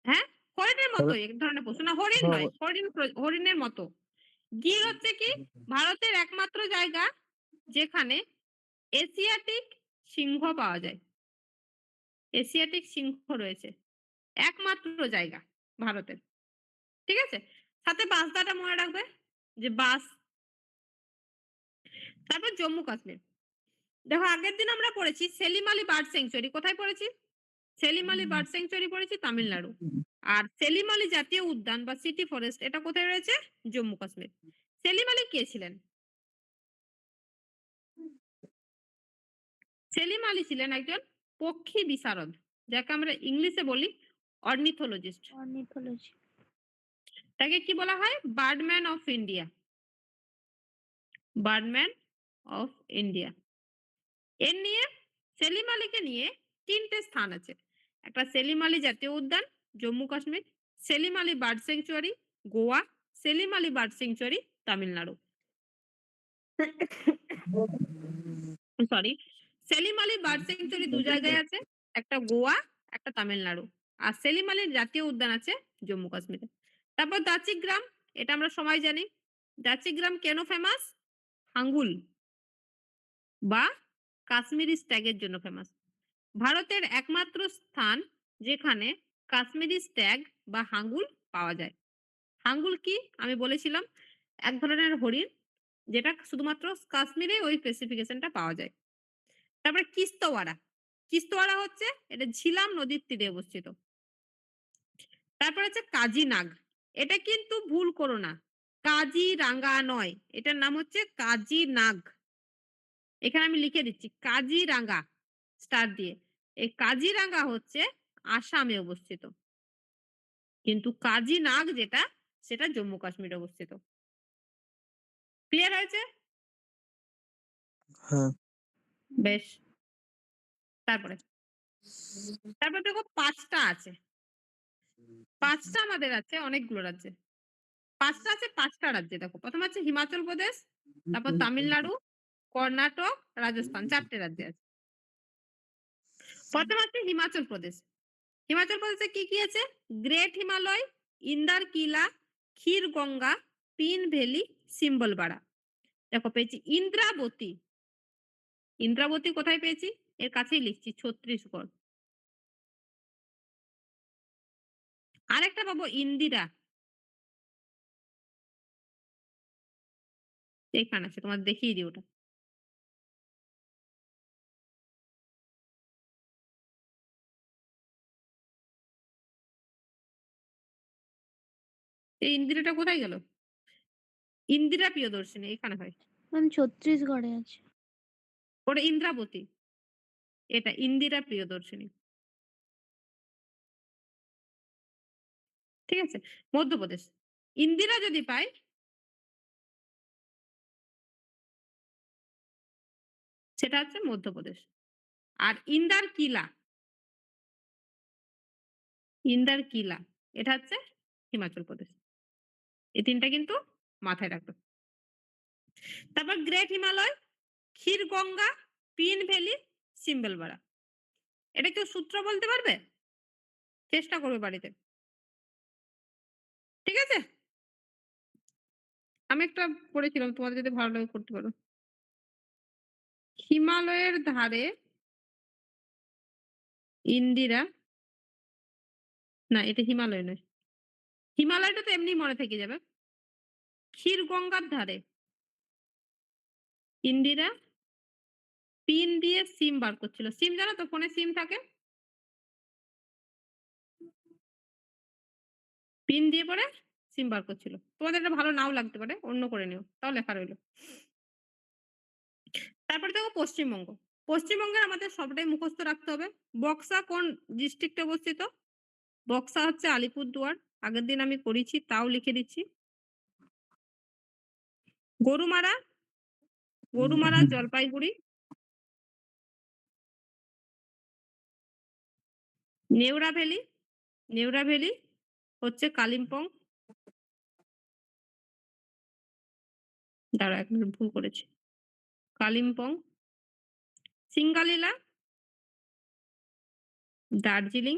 হ্যাঁ, হরিণের মতোই এক ধরনের পশু, না হরিণ হ্যাঁ, নয়, হরিণের মতো। গির হচ্ছে কি? ভারতের একমাত্র জায়গা যেখানে এশিয়াটিক সিংহ পাওয়া যায়। এশিয়াটিক সিংহ রয়েছে, একমাত্র জায়গা ভারতের। ঠিক আছে, সাথে বাঁশদাটা মনে রাখবে যে বাঁশ। তারপর জম্মু কাশ্মীর। দেখো আগের দিন আমরা পড়েছি সেলিম আলী বার্ড স্যাংচুয়ারি। কোথায় পড়েছি? সেলিম আলী বার্ড স্যাংচুয়ারি পড়েছি তামিলনাড়ু। আর সেলিম আলী জাতীয় উদ্যান বা সিটি ফরেস্ট এটা কোথায় রয়েছে? জম্মু কাশ্মীর। সেলিম আলী কে ছিলেন? সেলিম আলী ছিলেন একজন পক্ষী বিশারদ, যাকে আমরা ইংলিশে বলি অর্নিথোলজিস্ট। অর্নিথোলজি। তাকে কি বলা হয়? Birdman of India. Birdman of India. এর নিয়ে সেলিম আলীকে নিয়ে ৩ টে স্থান আছে। একটা সেলিম আলী জাতীয় উদ্যান, Jammu Kashmir, Salim Ali bird sanctuary, Goa, Salim Ali bird sanctuary, Tamil Nadu. Sorry, Salim Ali bird sanctuary ২ জায়গায় আছে। একটা গোয়া, একটা তামিলনাড়ু। আর সেলিম আলীর জাতীয় উদ্যান আছে জম্মু কাশ্মীরে। তারপর দাচিগ্রাম, এটা আমরা সবাই জানি। দাচিগ্রাম কেন ফেমাস? হাঙ্গুল বা কাশ্মীরি স্ট্যাগের জন্য ফেমাস। ভারতের একমাত্র স্থান যেখানে কাশ্মীরি স্ট্যাগ বা হাঙ্গুল পাওয়া যায়। হাঙ্গুল কি? আমি বলেছিলাম এক ধরনের হরিণ, যেটা শুধুমাত্র কাশ্মীরে ওই স্পেসিফিকেশনটা পাওয়া যায়। তারপরে কিস্তওয়াড়া। কিস্তওয়াড়া হচ্ছে এটা ঝিলাম নদীর তীরে অবস্থিত। তারপর হচ্ছে কাজিনাগ। এটা কিন্তু ভুল করো না। কাজিরাঙ্গা নয়। এটার নাম হচ্ছে কাজিনাগ। এখানে আমি লিখে দিচ্ছি কাজিরাঙ্গা স্টার দিয়ে। এই কাজিরাঙ্গা হচ্ছে আসামে অবস্থিত। কিন্তু কাজিনাগ যেটা সেটা জম্মু কাশ্মীরে অবস্থিত। ক্লিয়ার হয়েছে? হ্যাঁ। বেশ। তারপরে দেখো ৫ টা আছে। ৫ টা আমাদের আছে অনেকগুলো রাজ্যে। ৫ টা আছে ৫ টা রাজ্যে দেখো। ১ম আছে হিমাচল প্রদেশ, তারপর তামিলনাড়ু, কর্ণাটক, রাজস্থান ৪ টে রাজ্যে আছে। ১ম আছে হিমাচল প্রদেশ। হিমাচল প্রদেশে কি আছে? গ্রেট হিমালয়, ইন্দার কিলা, ক্ষীর গঙ্গা, পিন ভ্যালি, সিম্বলবাড়া। দেখো পেয়েছি ইন্দ্রাবতী। ইন্দ্রাবতী কোথায় পেয়েছি? এর কাছেই লিখছি ছত্তিশগড়। আরেকটা পাবো ইন্দিরা। এখানে আছে, তোমার দেখিয়ে দিই ওটা। এই ইন্দিরাটা কোথায় গেল? ইন্দিরা প্রিয়দর্শিনী এখানে হয়। ম্যাম ছত্তিশগড়ে আছে। ওটা ইন্দ্রাবতী, এটা ইন্দিরা প্রিয়দর্শিনী। ঠিক আছে? মধ্যপ্রদেশ। ইন্দিরা যদি পাই সেটা হচ্ছে মধ্যপ্রদেশ। আর ইন্দার কিলা, ইন্দার কিলা এটা হচ্ছে হিমাচল প্রদেশ। এই ৩ টা কিন্তু মাথায় রাখবে। তারপর গ্রেট হিমালয়, ক্ষীর গঙ্গা, পিন ভ্যালি, সিম্বলবাড়া। এটা কেউ সূত্র বলতে পারবে? চেষ্টা করবে বাড়িতে। ঠিক আছে? আমি একটা পড়েছিলাম, তোমাদের যদি ভালো লাগে করতে পারো। হিমালয়ের ধারে ইন্দিরা, না এটা হিমালয় নয়। হিমালয়টা তো এমনি মনে থেকে যাবে। ক্ষীর গঙ্গার ধারে ইন্দিরা পিন দিয়ে সিম বার করছিল। সিম জানো তো, ফোনে সিম থাকে, পিন দিয়ে পরে সিম বার করছিল। তোমাদের এটা ভালো নাও লাগতে পারে, অন্য করে নিও, তাও লেখা রইলো। তারপরে দেখো পশ্চিমবঙ্গ। পশ্চিমবঙ্গের আমাদের সবটাই মুখস্থ রাখতে হবে। বক্সা কোন ডিস্ট্রিক্টে অবস্থিত? বক্সা হচ্ছে আলিপুরদুয়ার। আগের দিন আমি করেছি, তাও লিখে দিচ্ছি। গরুমারা, গরুমারা জলপাইগুড়ি। নেওড়া ভ্যালি, নেওড়া ভ্যালি হচ্ছে কালিম্পং। দাঁড়া, এক মিনিট ভুল করেছি। কালিম্পং। সিঙ্গালীলা দার্জিলিং।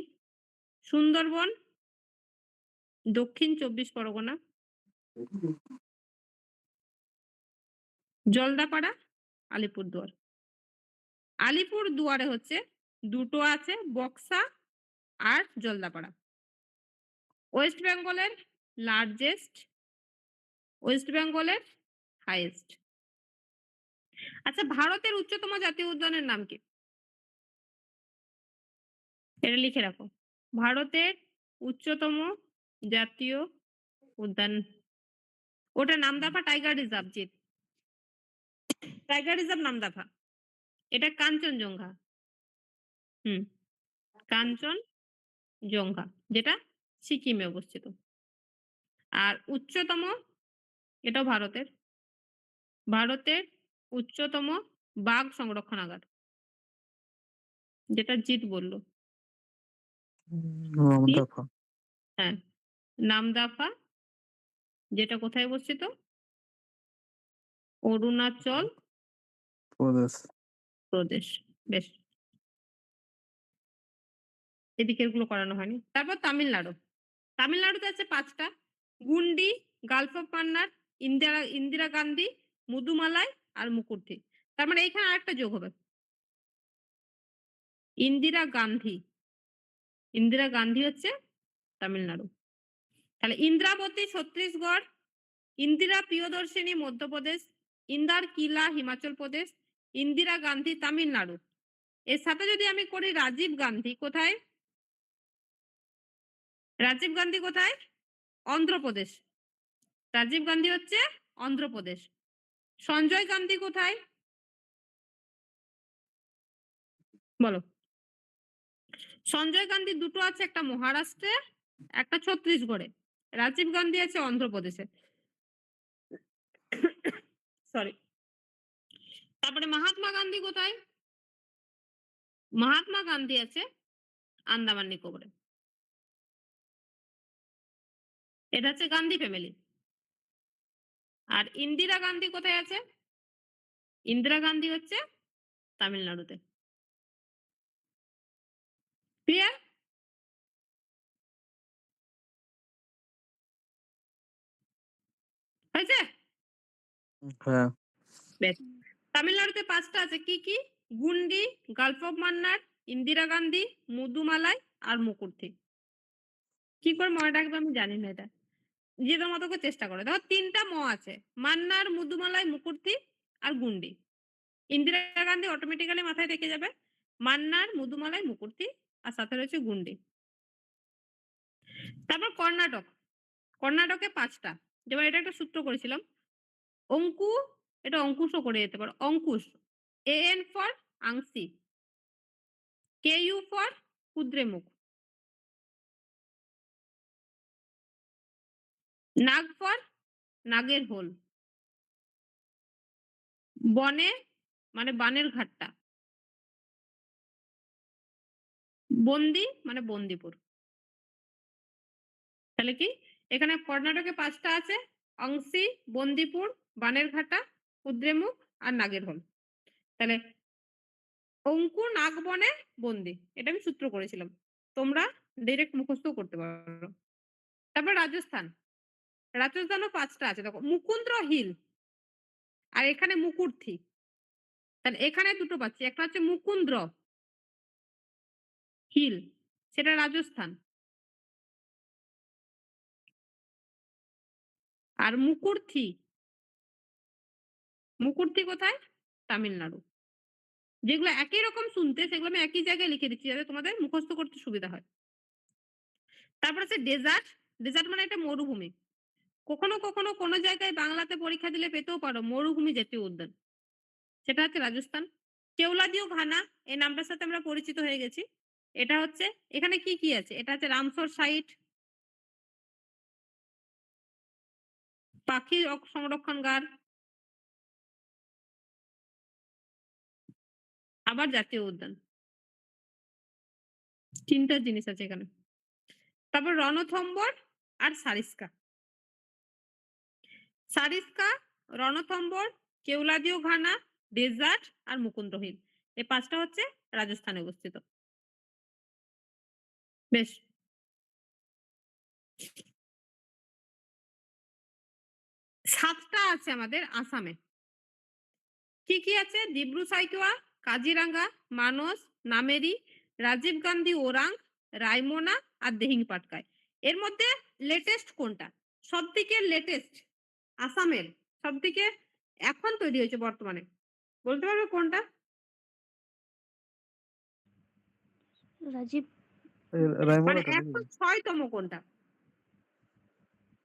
সুন্দরবন দক্ষিণ ২৪ পরগনা। জলদাপাড়া আলিপুরদুয়ার। আলিপুরদুয়ারে হচ্ছে ২ টো আছে, বক্সা আর জলদাপাড়া। ওয়েস্ট বেঙ্গলের লার্জেস্ট, ওয়েস্ট বেঙ্গলের হাইয়েস্ট। আচ্ছা, ভারতের উচ্চতম জাতীয় উদ্যানের নাম কি? এটা লিখে রাখো। ভারতের উচ্চতম জাতীয় উদ্যান? ওটা Namdapha tiger reserve Jeet. Tiger reserve Namdapha. এটা কাঞ্চনজঙ্ঘা। হুম, কাঞ্চনজঙ্ঘা যেটা সিকিমে অবস্থিত। আর উচ্চতম এটাও ভারতের উচ্চতম বাঘ সংরক্ষণাগার যেটা জিৎ বলল। কি? নামদাফা হ্যাঁ, নামদাফা যেটা কোথায় অবস্থিত? অরুণাচল প্রদেশ। বেশ। এদিকের গুলো করানো হয়নি। তারপর তামিলনাড়ু। তামিলনাড়ুতে আছে ৫ টা। গুন্ডি, গালফ অফ মান্নার, ইন্দিরা গান্ধী, মুদুমালাই আর মুকুট্টি। তার মানে এইখানে আরেকটা যোগ হবে। ইন্দিরা গান্ধী হচ্ছে তামিলনাড়ু। তাহলে ইন্দ্রাবতী ছত্তিশগড়, ইন্দিরা প্রিয়দর্শিনী মধ্যপ্রদেশ, ইন্দার কিলা হিমাচল প্রদেশ, ইন্দিরা গান্ধী তামিলনাড়ু। এর সাথে যদি আমি করি রাজীব গান্ধী কোথায়? রাজীব গান্ধী কোথায়? অন্ধ্রপ্রদেশ। রাজীব গান্ধী হচ্ছে অন্ধ্রপ্রদেশ। সঞ্জয় গান্ধী কোথায়? বলো। সঞ্জয় গান্ধী দুটো আছে, একটা মহারাষ্ট্রে, একটা ছত্তিশগড়ে। রাজীব গান্ধী আছে অন্ধ্রপ্রদেশে। সরি। তারপরে মহাত্মা গান্ধী কোথায়? মহাত্মা গান্ধী আছে আন্দামান নিকোবরে। এটা হচ্ছে গান্ধী ফ্যামিলি। আর ইন্দিরা গান্ধী কোথায় আছে? ইন্দিরা গান্ধী হচ্ছে তামিলনাড়ুতে। ক্লিয়ার? হয়েছে? হ্যাঁ। বেশ। তামিলনাড়ুতে ৫ টা আছে কি কি? গুন্ডি, গালফ অফ মান্নার, ইন্দিরা গান্ধী, মুদুমালাই আর মুকুট্টি। কি করে মনে রাখবে আমি জানি না এটা। নিজেদের মতো করে চেষ্টা করো। দেখো ৩ টা আছে। মান্নার, মুদুমালাই, মুকুট্টি আর গুন্ডি। ইন্দিরা গান্ধী অটোমেটিক্যালি মাথায় থেকে যাবে। মান্নার, মুদুমালাই, মুকুট্টি আর সাথে রয়েছে গুন্ডি। তারপর কর্ণাটক। কর্ণাটকে ৫ টা। যেমন এটা একটা সূত্র করেছিলাম। অঙ্কু, এটা অঙ্কুশও করে যেতে পারো। Ankush. AN for Anshi. KU for Kudremukh. Nag for Nagarhole. বনে মানে বানের ঘাটটা। বন্দি মানে বন্দিপুর। তাহলে কি এখানে কর্ণাটকে ৫ টা আছে। অংশি, বন্দিপুর, বানেরঘাটা, কুদ্রেমুখ আর নাগেরহোল। তাহলে অঙ্কু নাগ বনে বন্দি। এটা আমি সূত্র করেছিলাম। তোমরা ডাইরেক্ট মুখস্থও করতে পারো। তারপর রাজস্থান। রাজস্থানও ৫ টা আছে। দেখো মুকুন্দ্র হিল আর এখানে মুকুর্থি। তাহলে এখানে দুটো পাচ্ছি। একটা হচ্ছে মুকুন্দ্র হিল, সেটা রাজস্থান। আর মুকুর্থি কোথায়? তামিলনাড়ু। যেগুলো একই রকম শুনতে সেগুলো আমি একই জায়গায় লিখে দিচ্ছি যাতে তোমাদের মুখস্থ করতে সুবিধা হয়। তারপর আছে ডেজার্ট। ডেজার্ট মানে এটা মরুভূমি। কখনো কখনো কোনো জায়গায় বাংলাতে পরীক্ষা দিলে পেতেও পারো মরুভূমি জাতীয় উদ্যান। সেটা হচ্ছে রাজস্থান। কেওলাদিও ঘানা, এই নামটার সাথে আমরা পরিচিত হয়ে গেছি। এটা হচ্ছে এখানে কি কি আছে? এটা হচ্ছে রামসর সাইট, পাখি সংরক্ষণগার, আবার জাতীয় উদ্যান। ৩ টা জিনিস আছে এখানে। তারপর রণথম্বর আর সারিস্কা। সারিস্কা, রণথম্বর, কেওলাদিও ঘানা, ডেজার্ট আর মুকুন্দ হিল। এই ৫ টা হচ্ছে রাজস্থানে অবস্থিত। বেশ। ৭ টা আছে আমাদের আসামে। কি কি আছে? দিব্রু সাইখোয়া, কাজিরাঙ্গা, মানস, নামেরি, রাজীব গান্ধী ওরাং, রায়মোনা আর দিহিং পাটকাই। এর মধ্যে লেটেস্ট কোনটা? সবথেকে লেটেস্ট আসামের সবথেকে এখন তৈরি হয়েছে বর্তমানে। বলতে পারবে কোনটা? রাজীব মানে রায়মোলাটা নাকি? 106তম কোনটা?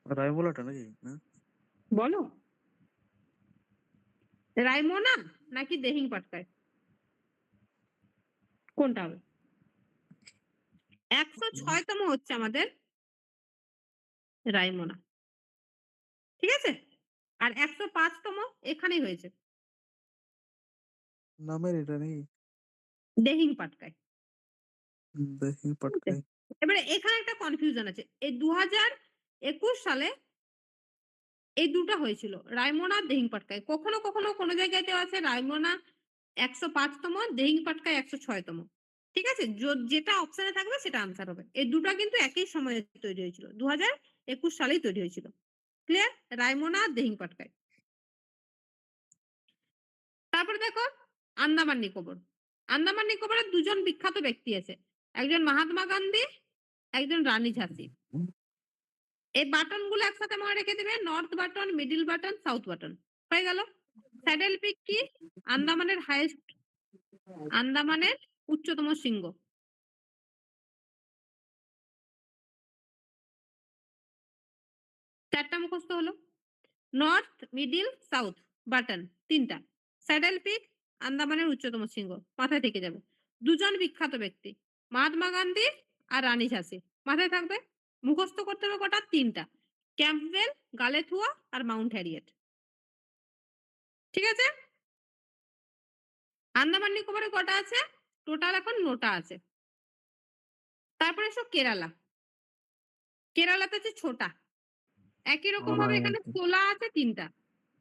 রায়মোলাটা নাকি? না? বলো। রায়মোনা নাকি দিহিং পাটকাই? কোনটা হবে? 106তম হচ্ছে আমাদের রায়মোনা। ঠিক আছে? আর 105তম এখানেই হয়েছে। নামের এটা নাকি? দিহিং পাটকাই। দেখি ঠিক আছে? পাটকাই। এবারে এখানে একটা কনফিউশন আছে। এই 2021 সালে এই ২ টা হয়েছিল। রায়মোনা আর দিহিং পাটকাই। কখনো, কখনো কোন জায়গায় দেওয়া আছে রায়মোনা ১০৫তম, দিহিং পাটকাই ১০৬তম। ঠিক আছে? যেটা অপশনে থাকবে সেটা আনসার হবে। এই ২ টা কিন্তু একই সময়ে তৈরি হয়েছিল। ২০২১ সালেই তৈরি হয়েছিল। ক্লিয়ার? রায়মোনা আর দিহিং পাটকাই। তারপরে দেখো আন্দামান নিকোবর। আন্দামান নিকোবরের ২ জন বিখ্যাত ব্যক্তি আছে। একজন মহাত্মা গান্ধী, একজন রানী ঝাঁসি। এই বাটন গুলো একসাথে মনে রেখে দিবে। North button, middle button, south button. হয়ে গেল? স্যাডেল পিক কি? আন্দামানের হাইয়েস্ট, আন্দামানের উচ্চতম শৃঙ্গ। চারটা মুখস্থ হলো। নর্থ, মিডল, সাউথ বাটন ৩ টা। স্যাডেল পিক আন্দামানের উচ্চতম শৃঙ্গ। মাথায় থেকে যাবে। ২ জন বিখ্যাত ব্যক্তি। মহাত্মা গান্ধী আর রানী ঝাঁসি। মাথায় থাকবে। মুখস্থ করতে হবে কটা? ৩ টা। ক্যাম্পবেল, গালেথুয়া আর মাউন্ট হ্যারিয়েট। ঠিক আছে? আন্দামান নিকোবরে কটা আছে? টোটাল এখন ৯ টা আছে। তারপরে এসো কেরালা। কেরালাতে আছে ৬ টা। একই রকম ভাবে এখানে সোলা আছে ৩ টা।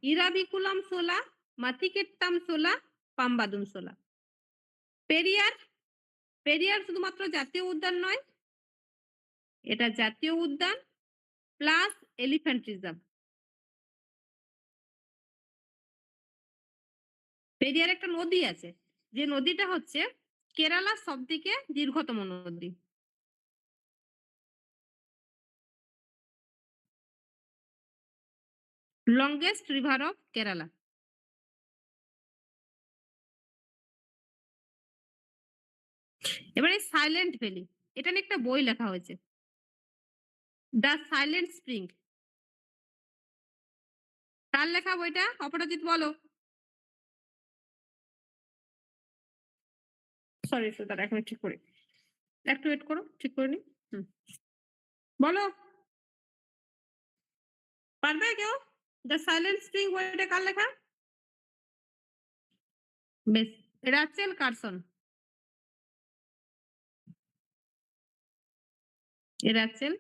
ইরাভিকুলাম সোলা, মাথিকেট্টাম সোলা, পাম্বাদুম সোলা। পেরিয়ার, পেরিয়ার শুধুমাত্র জাতীয় উদ্যান নয়, এটা জাতীয় উদ্যান প্লাস এলিফ্যান্ট রিজার্ভ। পেরিয়ার একটা নদী আছে, যে নদীটা হচ্ছে কেরালার সবথেকে দীর্ঘতম নদী। Longest river of Kerala. এবারে সাইলেন্ট ভ্যালি, এটা নিয়ে একটা বই লেখা হয়েছে, দ্য সাইলেন্ট স্প্রিং। কার লেখা বইটা? অপরাজিৎ বলো। সরি দাঁড়া, ১ মিনিট ঠিক করি। একটু ওয়েট করো, ঠিক করে নি। বলো, পারবে কেউ? দ্য সাইলেন্ট স্প্রিং বইটা কার লেখা? বেশ, রাচেল কারসন। Rachel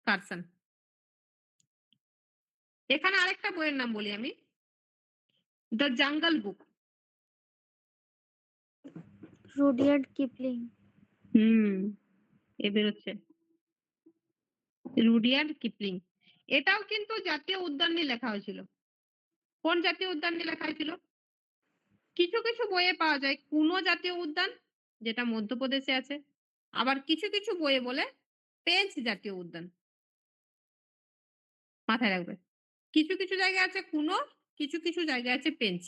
Carson. এখানে আরেকটা বইয়ের নাম বলি আমি, the Jungle Book. Rudyard Kipling. এ বেরোচ্ছে রুডিয়ার্ড কিপলিং। এটাও কিন্তু জাতীয় উদ্যান নিয়ে লেখা হয়েছিল। কোন জাতীয় উদ্যান নিয়ে লেখা হয়েছিল? কিছু কিছু বইয়ে পাওয়া যায় কুনো জাতীয় উদ্যান, যেটা মধ্যপ্রদেশে আছে। আবার কিছু কিছু বইয়ে বলে পেঞ্চ জাতীয় উদ্যান। মাথায় রাখবে। কিছু কিছু জায়গায় আছে কুনো, কিছু কিছু জায়গায় আছে পেঞ্চ।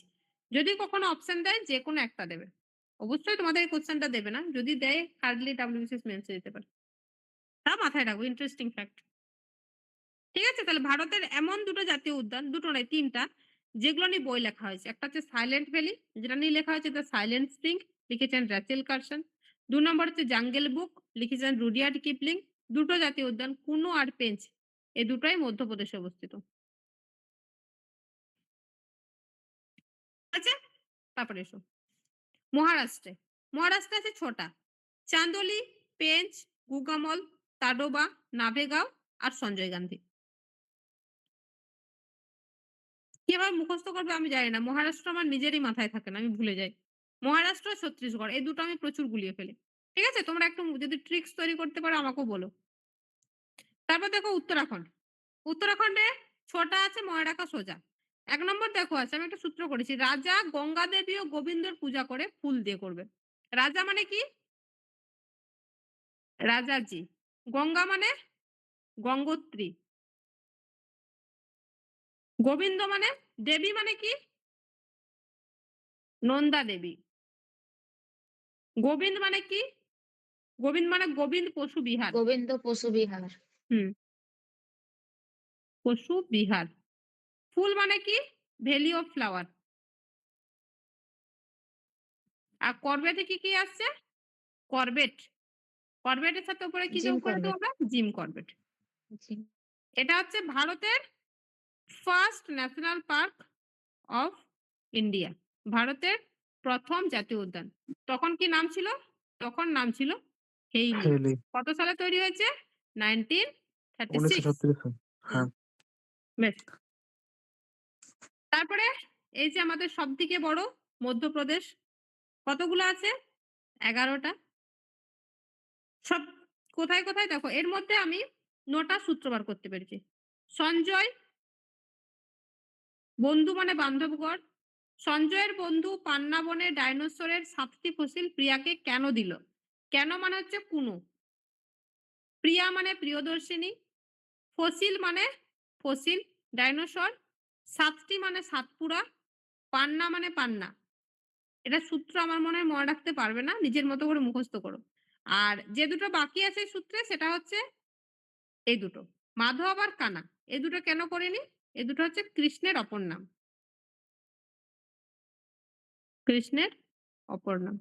যদি কখনো অপশন দেয় যে কোনো একটা দেবে। অবশ্যই তোমাদের এই কোশ্চেনটা দেবে না। যদি দেয় হার্ডলি WBCS মেন্সে দিতে পারে। তা মাথায় রাখবো, ইন্টারেস্টিং ফ্যাক্ট। ঠিক আছে? তাহলে ভারতের এমন ২ টো জাতীয় উদ্যান, ২ টো নয় ৩ টা, যেগুলো নিয়ে বই লেখা হয়েছে। একটা হচ্ছে সাইলেন্ট ভ্যালি, যেটা নিয়ে লেখা হয়েছে দ্য সাইলেন্ট স্প্রিং, লিখেছেন রাচেল কারসন। ২ নম্বর হচ্ছে জাঙ্গল বুক, লিখেছেন রুডিয়ার্ড কিপলিং। ২ টো জাতীয় উদ্যান কুনো আর পেঞ্চ, এই দুটোই মধ্যপ্রদেশে অবস্থিত। আচ্ছা, তারপরে এসো মহারাষ্ট্রে। মহারাষ্ট্রে আছে ৬ টা। চান্দোলি, পেঞ্চ, গুগামল, তাডোবা, নাভেগাঁও আর সঞ্জয় গান্ধী। কিভাবে মুখস্থ করবে আমি জানি না। মহারাষ্ট্র আমার নিজেরই মাথায় থাকে না, আমি ভুলে যাই। মহারাষ্ট্র আর ছত্তিশগড় এই ২ টো আমি প্রচুর গুলিয়ে ফেলি। ঠিক আছে? তোমরা একটু যদি ট্রিকস তৈরি করতে পারো আমাকেও বলো। তারপর দেখো উত্তরাখণ্ড। উত্তরাখণ্ডে ৬ টা আছে, মনে রাখা সোজা। ১ নম্বর দেখো আছে, আমি একটা সূত্র করেছি। রাজা গঙ্গা দেবী ও গোবিন্দর পূজা করে ফুল দিয়ে করবে। রাজা মানে কি? রাজাজি। গঙ্গা মানে গঙ্গোত্রী। গোবিন্দ মানে দেবী মানে কি? নন্দা দেবী। গোবিন্দ মানে কি? গোবিন্দ মানে গোবিন্দ পশু বিহার। গোবিন্দ পশু বিহার। হুম, পশু বিহার। ফুল মানে কি? Valley of flower. আর করবেটে কি কি আসছে? করবেট। করবেটের সাথে উপরে কি জিম যোগ করে দেবো করবেট। আমরা? Jim Corbett. জিম। এটা হচ্ছে ভারতের first national park of India. ভারতের প্রথম জাতীয় উদ্যান। তখন কি নাম ছিল? তখন নাম ছিল হেইলি। হেইলি। কত সালে তৈরি হয়েছে? 1936। 1936 সাল। হ্যাঁ। বেশ। তারপরে এই যে আমাদের সবথেকে বড় মধ্যপ্রদেশ, কতগুলো আছে? 11টা। সব কোথায়, কোথায় দেখো এর মধ্যে আমি 9টা সূত্র বার করতে পেরেছি। সঞ্জয়, বন্ধু মানে বান্ধবগড়। সঞ্জয়ের বন্ধু পান্না বনে ডাইনোসরের 7টি ফসিল প্রিয়াকে কেন দিল? কেন মানে হচ্ছে কুনু। প্রিয়া মানে প্রিয়দর্শিনী। ফসিল মানে ফসিল, ডাইনোসর। 7টি মানে সাতপুরা। পান্না মানে পান্না। এটা সূত্র আমার মনে হয় মনে রাখতে পারবে না, নিজের মতো করে মুখস্থ করো। আর যে দুটো বাকি আছে সূত্রে সেটা হচ্ছে এই দুটো, মাধব আর কানা। এই দুটো কেন করিনি? এই দুটো হচ্ছে কৃষ্ণের অপর নাম। কৃষ্ণের অপর নাম।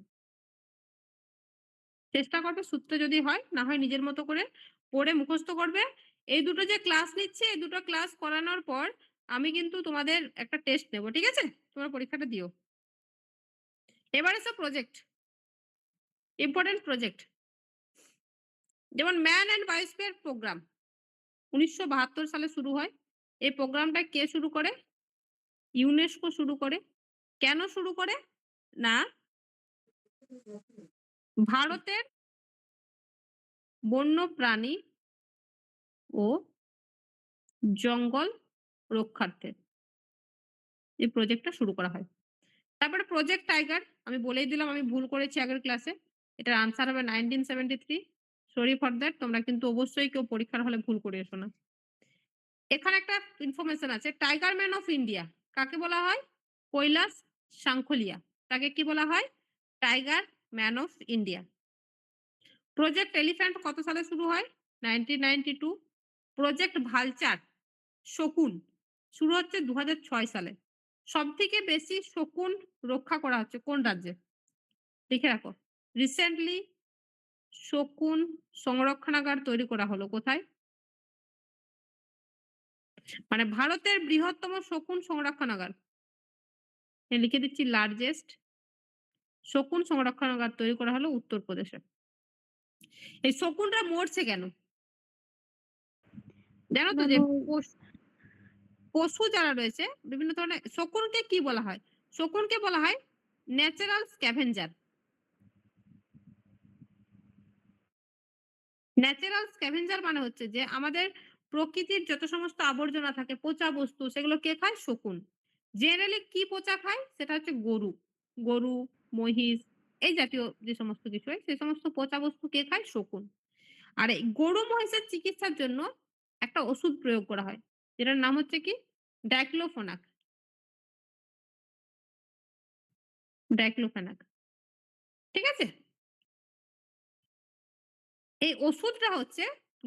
চেষ্টা করবে সূত্র যদি হয়, না হয় নিজের মতো করে পড়ে মুখস্থ করবে। এই দুটো যে ক্লাস নিচ্ছে, এই দুটো ক্লাস করানোর পর আমি কিন্তু তোমাদের একটা টেস্ট নেব, ঠিক আছে? তোমরা পরীক্ষাটা দিও। এবার এসো প্রজেক্ট, ইম্পর্টেন্ট প্রজেক্ট। যেমন ম্যান অ্যান্ড বায়োস্ফিয়ার প্রোগ্রাম 1972 সালে শুরু হয়। এই প্রোগ্রামটা কে শুরু করে? ইউনেস্কো শুরু করে। কেন শুরু করে? না, ভারতের বন্য প্রাণী ও জঙ্গল রক্ষার্থে এই প্রজেক্টটা শুরু করা হয়। তারপরে প্রজেক্ট টাইগার, আমি বলেই দিলাম আমি ভুল করেছি আগের ক্লাসে। এটার আনসার হবে 1973। সরি ফর দ্যাট, তোমরা কিন্তু অবশ্যই কেউ পরীক্ষার হলে ভুল করে এসো না। এখানে একটা ইনফরমেশন আছে, টাইগার ম্যান অফ ইন্ডিয়া কাকে বলা হয়? কৈলাস সাংখোলিয়া। তাকে কি বলা হয়? Tiger man of India. Project elephant কত সালে শুরু হয়? 1992। প্রজেক্ট ভালচার, শকুন, শুরু হচ্ছে 2006 সালে। সবথেকে বেশি শকুন রক্ষা করা হচ্ছে কোন রাজ্যে? লিখে রাখো। রিসেন্টলি শকুন সংরক্ষণাগার তৈরি করা হলো কোথায়? মানে ভারতের বৃহত্তম শকুন সংরক্ষণাগার, লিখে দিচ্ছি লার্জেস্ট শকুন সংরক্ষণাগার তৈরি করা হলো উত্তরপ্রদেশে। এই শকুনরা মরছে কেন জানো তো? যে পশু যারা রয়েছে বিভিন্ন ধরনের, শকুনকে কি বলা হয়? শকুনকে বলা হয় ন্যাচারাল স্ক্যাভেঞ্জার। ন্যাচারাল স্ক্যাভেঞ্জার মানে হচ্ছে যে আমাদের প্রকৃতির যত সমস্ত আবর্জনা থাকে, পচা বস্তু, সেগুলো কে খায়? শকুন। জেনারেলি কি পচা খায়? সেটা হচ্ছে গরু, গরু, মহিষ, এই জাতীয় যে সমস্ত কিছু হয় সেই সমস্ত পচা বস্তু কে খায়? শকুন। আর এই গরু মহিষের চিকিৎসার জন্য একটা ওষুধ প্রয়োগ করা হয়, যেটার নাম হচ্ছে কি? ডাইক্লোফেনাক। ডাইক্লোফেনাক, ঠিক আছে? এই ওষুধটা হচ্ছে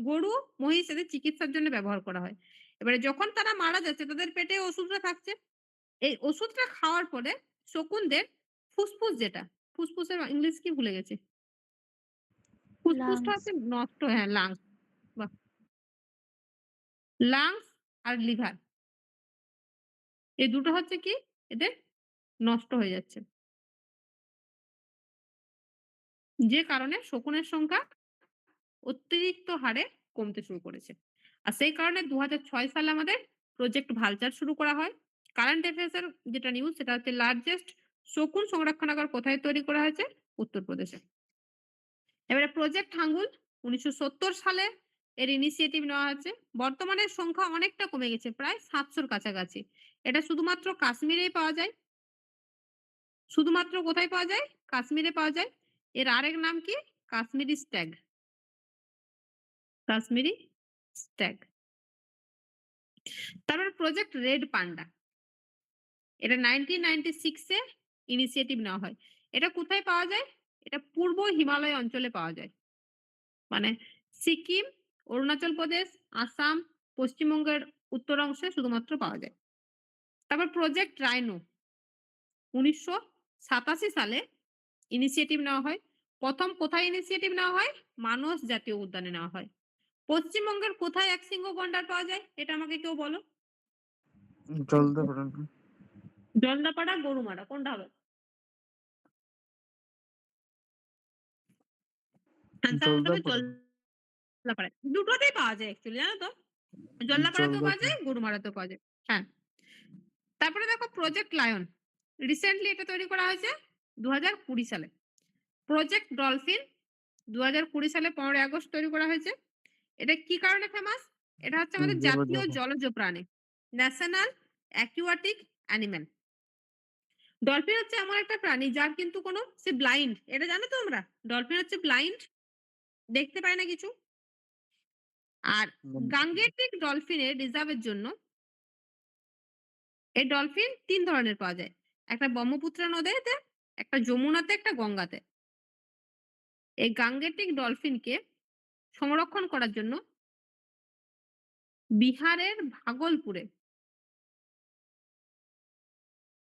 গরু, মহিষ এদের চিকিৎসার জন্য ব্যবহার করা হয়। এবারে যখন তারা মারা যাচ্ছে তাদের পেটে ওষুধটা থাকছে। এই ওষুধটা খাওয়ার পরে শকুনদের ফুসফুস যেটা, ফুসফুসের ইংলিশ কি ভুলে গেছি। ফুসফুসটা লাংস। হচ্ছে নষ্ট, হ্যাঁ লাংস। বাহ! লাংস আর লিভার এই দুটো হচ্ছে কি? এদের নষ্ট হয়ে যাচ্ছে। যে কারণে শকুনের সংখ্যা অতিরিক্ত হারে কমতে শুরু করেছে। আর সেই কারণে 2006 সালে আমাদের প্রজেক্ট ভালচার শুরু করা হয়। কারেন্ট অ্যাফেয়ার্স এর যেটা নিউজ সেটা হচ্ছে লার্জেস্ট শকুন সংরক্ষণাগার কোথায় তৈরি করা হয়েছে? উত্তরপ্রদেশে। এবারে প্রজেক্ট হাঙ্গুল 1970 সালে এর ইনিশিয়েটিভ নেওয়া হয়েছে। বর্তমানে এর সংখ্যা অনেকটা কমে গেছে, প্রায় 700 র কাছাকাছি। এটা শুধুমাত্র কাশ্মীরেই পাওয়া যায়। শুধুমাত্র কোথায় পাওয়া যায়? কাশ্মীরে পাওয়া যায়। এর আরেক নাম কি? কাশ্মীরি স্ট্যাগ। কাশ্মীরি স্ট্যাগ। তারপর প্রজেক্ট রেড পান্ডা। এটা 1996 এ ইনিশিয়েটিভ নেওয়া হয়। এটা কোথায় পাওয়া যায়? এটা পূর্ব হিমালয় অঞ্চলে পাওয়া যায়। মানে সিকিম, অরুণাচল প্রদেশ, আসাম, পশ্চিমবঙ্গের উত্তর অংশে শুধুমাত্র পাওয়া যায়। তারপর প্রজেক্ট রাইনো ১৯৮৭ সালে ইনিশিয়েটিভ নেওয়া হয়। ১ম কোথায় ইনিশিয়েটিভ নেওয়া হয়? মানস জাতীয় উদ্যানে নেওয়া হয়। পশ্চিমবঙ্গের কোথায় একশৃঙ্গ গন্ডার পাওয়া যায়? এটা আমাকে কেউ বলো। জলদাপাড়া না? জলদাপাড়া, গরুমারা কোনটা হবে? আনসার হবে জলদাপাড়া। জলদাপাড়া। দুটোতেই পাওয়া যায় অ্যাকচুয়ালি জানো তো? জলদাপাড়াতেও পাওয়া জলদাপাড়া। যায়, গরুমারাতেও পাওয়া যায়। হ্যাঁ। তারপরে দেখো প্রজেক্ট লায়ন। রিসেন্টলি এটা তৈরি করা হয়েছে ২০২০ সালে। প্রজেক্ট ডলফিন ২০২০ সালে ১৫ই আগস্ট তৈরি করা হয়েছে। এটা কি কারণে ফেমাস? এটা হচ্ছে আমাদের জাতীয় জলদাপাড়া। জলজ প্রাণী। National aquatic animal. ডলফিন হচ্ছে এমন একটা প্রাণী যার কিন্তু কোনো সে ব্লাইন্ড। এটা জানো তো তোমরা? ডলফিন হচ্ছে ব্লাইন্ড, দেখতে পায় না কিছু। আর গাঙ্গেটিক ডলফিনের রিজার্ভ এর জন্য এই ডলফিন ৩ ধরনের পাওয়া যায়। একটা ব্রহ্মপুত্র নদীতে, একটা যমুনাতে, একটা গঙ্গাতে। এই গাঙ্গেটিক ডলফিনকে সংরক্ষণ করার জন্য বিহারের ভাগলপুরে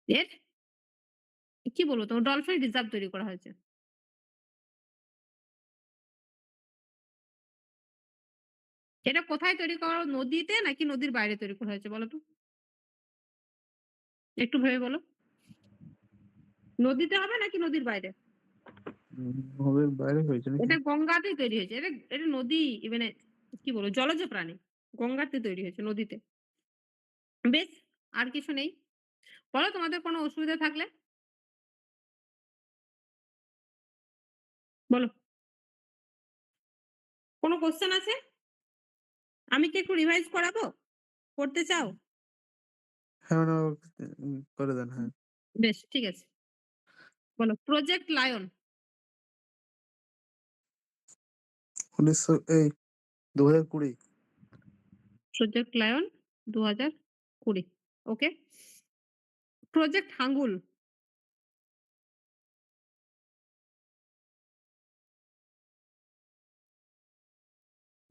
এর কি বলবো তোমার ডলফিন রিজার্ভ তৈরি করা হয়েছে। এটা কোথায় তৈরি করা নদীতে নাকি নদীর বাইরে তৈরি করা হয়েছে বলো তো? একটু ভেবে বলো। নদীতে হবে নাকি নদীর বাইরে? নদীর বাইরে হয়েছে নাকি? এটা গঙ্গাতেই তৈরি হয়েছে। এটা এটা নদী মানে কি বলবো জলজ প্রাণী। গঙ্গাতে তৈরি হয়েছে, নদীতে। বেশ, আর কিছু নেই। বলো তোমাদের কোনো অসুবিধা থাকলে? বলো। কোনো কোয়েশ্চেন আছে? আমি কি একটু রিভাইজ করাবো? করতে চাও? হ্যাঁ, মানে করে দেন, হ্যাঁ। বেশ, ঠিক আছে। বলো project lion ২০২০। Project lion ২০২০। Okay. Project Hangul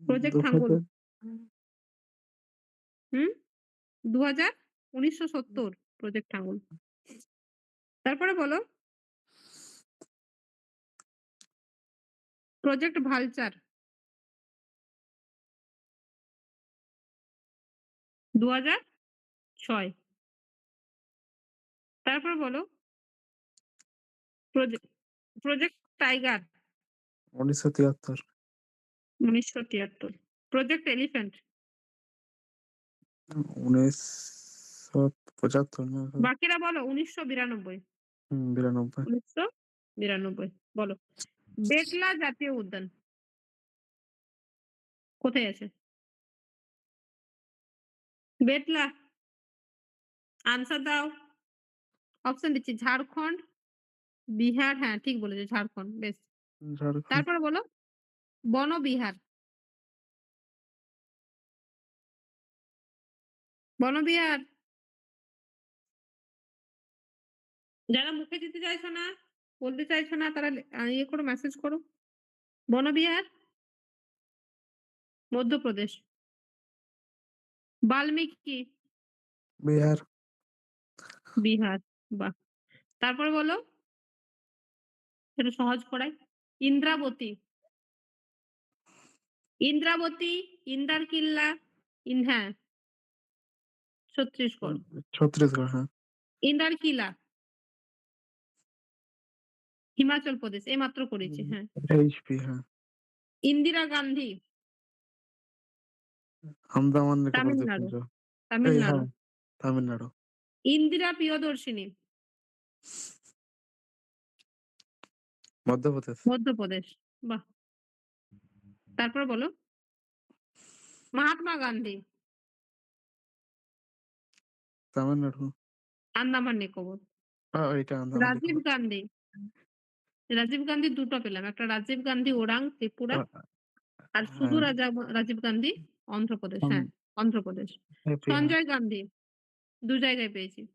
project Hangul ২০০০। হুম ২০০০ ১৯৭০ প্রজেক্ট হাঙ্গুল। তারপরে বলো প্রজেক্ট ভালচার ২০০৬। তারপর বলো project project tiger ১৯৭৩। ১৯৭৩। Project elephant ১৯৭৫ না? বাকিরা বলো ১৯৯২। ৯২। ১৯৯২ বলো। বেতলা জাতীয় উদ্যান কোথায় আছে? বেতলা আনসার দাও। অপশন দিচ্ছি ঝাড়খণ্ড, বিহার হ্যাঁ ঠিক বলেছো ঝাড়খণ্ড। বেশ। ঝাড়খণ্ড। তারপরে বলো বনবিহার। বনবিহার যারা মুখে দিতে চাইছো না, বলতে চাইছো না তারা ইয়ে করো মেসেজ করো। বনবিহার মধ্যপ্রদেশ। বাল্মীকি বিহার। বিহার। বাহ! তারপরে বলো একটু সহজ করাই। ইন্দ্রাবতী, ইন্দ্রাবতী, ইন্দারকিল্লা, হ্যাঁ ছত্তিশগড়। ছত্তিশগড়, হ্যাঁ। ইন্দারকিলা হিমাচল প্রদেশ। এইমাত্র করেছি হ্যাঁ। এইচপি, হ্যাঁ। ইন্দিরা গান্ধী আন্দামান নিকোবর তামিলনাড়ু, দ্বীপপুঞ্জ। তামিলনাড়ু। হ্যাঁ, তামিলনাড়ু। ইন্দিরা প্রিয়দর্শিনী মধ্যপ্রদেশ। মধ্যপ্রদেশ। বাহ! তারপরে বলো মহাত্মা গান্ধী তামিলনাড়ু। আন্দামান নিকোবর। এটা আন্দামান রাজীব নিকোবর। গান্ধী, রাজীব গান্ধী ২ টো পেলাম। একটা রাজীব গান্ধী ওরাং ত্রিপুরা আ আর শুধু হ্যাঁ, রাজীব গান্ধী অন্ধ্রপ্রদেশ। আম হ্যাঁ, অন্ধ্রপ্রদেশ। হ্যাপি, হ্যাঁ। সঞ্জয় গান্ধী ২ জায়গায় পেয়েছি।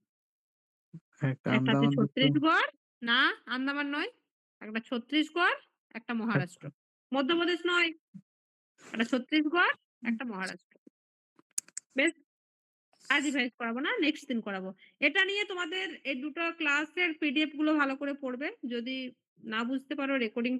একটা একটা হচ্ছে আন্দামান দ্বীপ। ছত্তিশগড়, না আন্দামান নয়। একটা ছত্তিশগড়, একটা মহারাষ্ট্র। মধ্যপ্রদেশ নয়, একটা ছত্তিশগড়, একটা মহারাষ্ট্র। বেশ আজ রিভাইজ করাবো না, নেক্সট দিন করাবো। এটা নিয়ে তোমাদের এই দুটো ক্লাসের পিডিএফ গুলো ভালো করে পড়বে। যদি না বুঝতে পারো রেকর্ডিং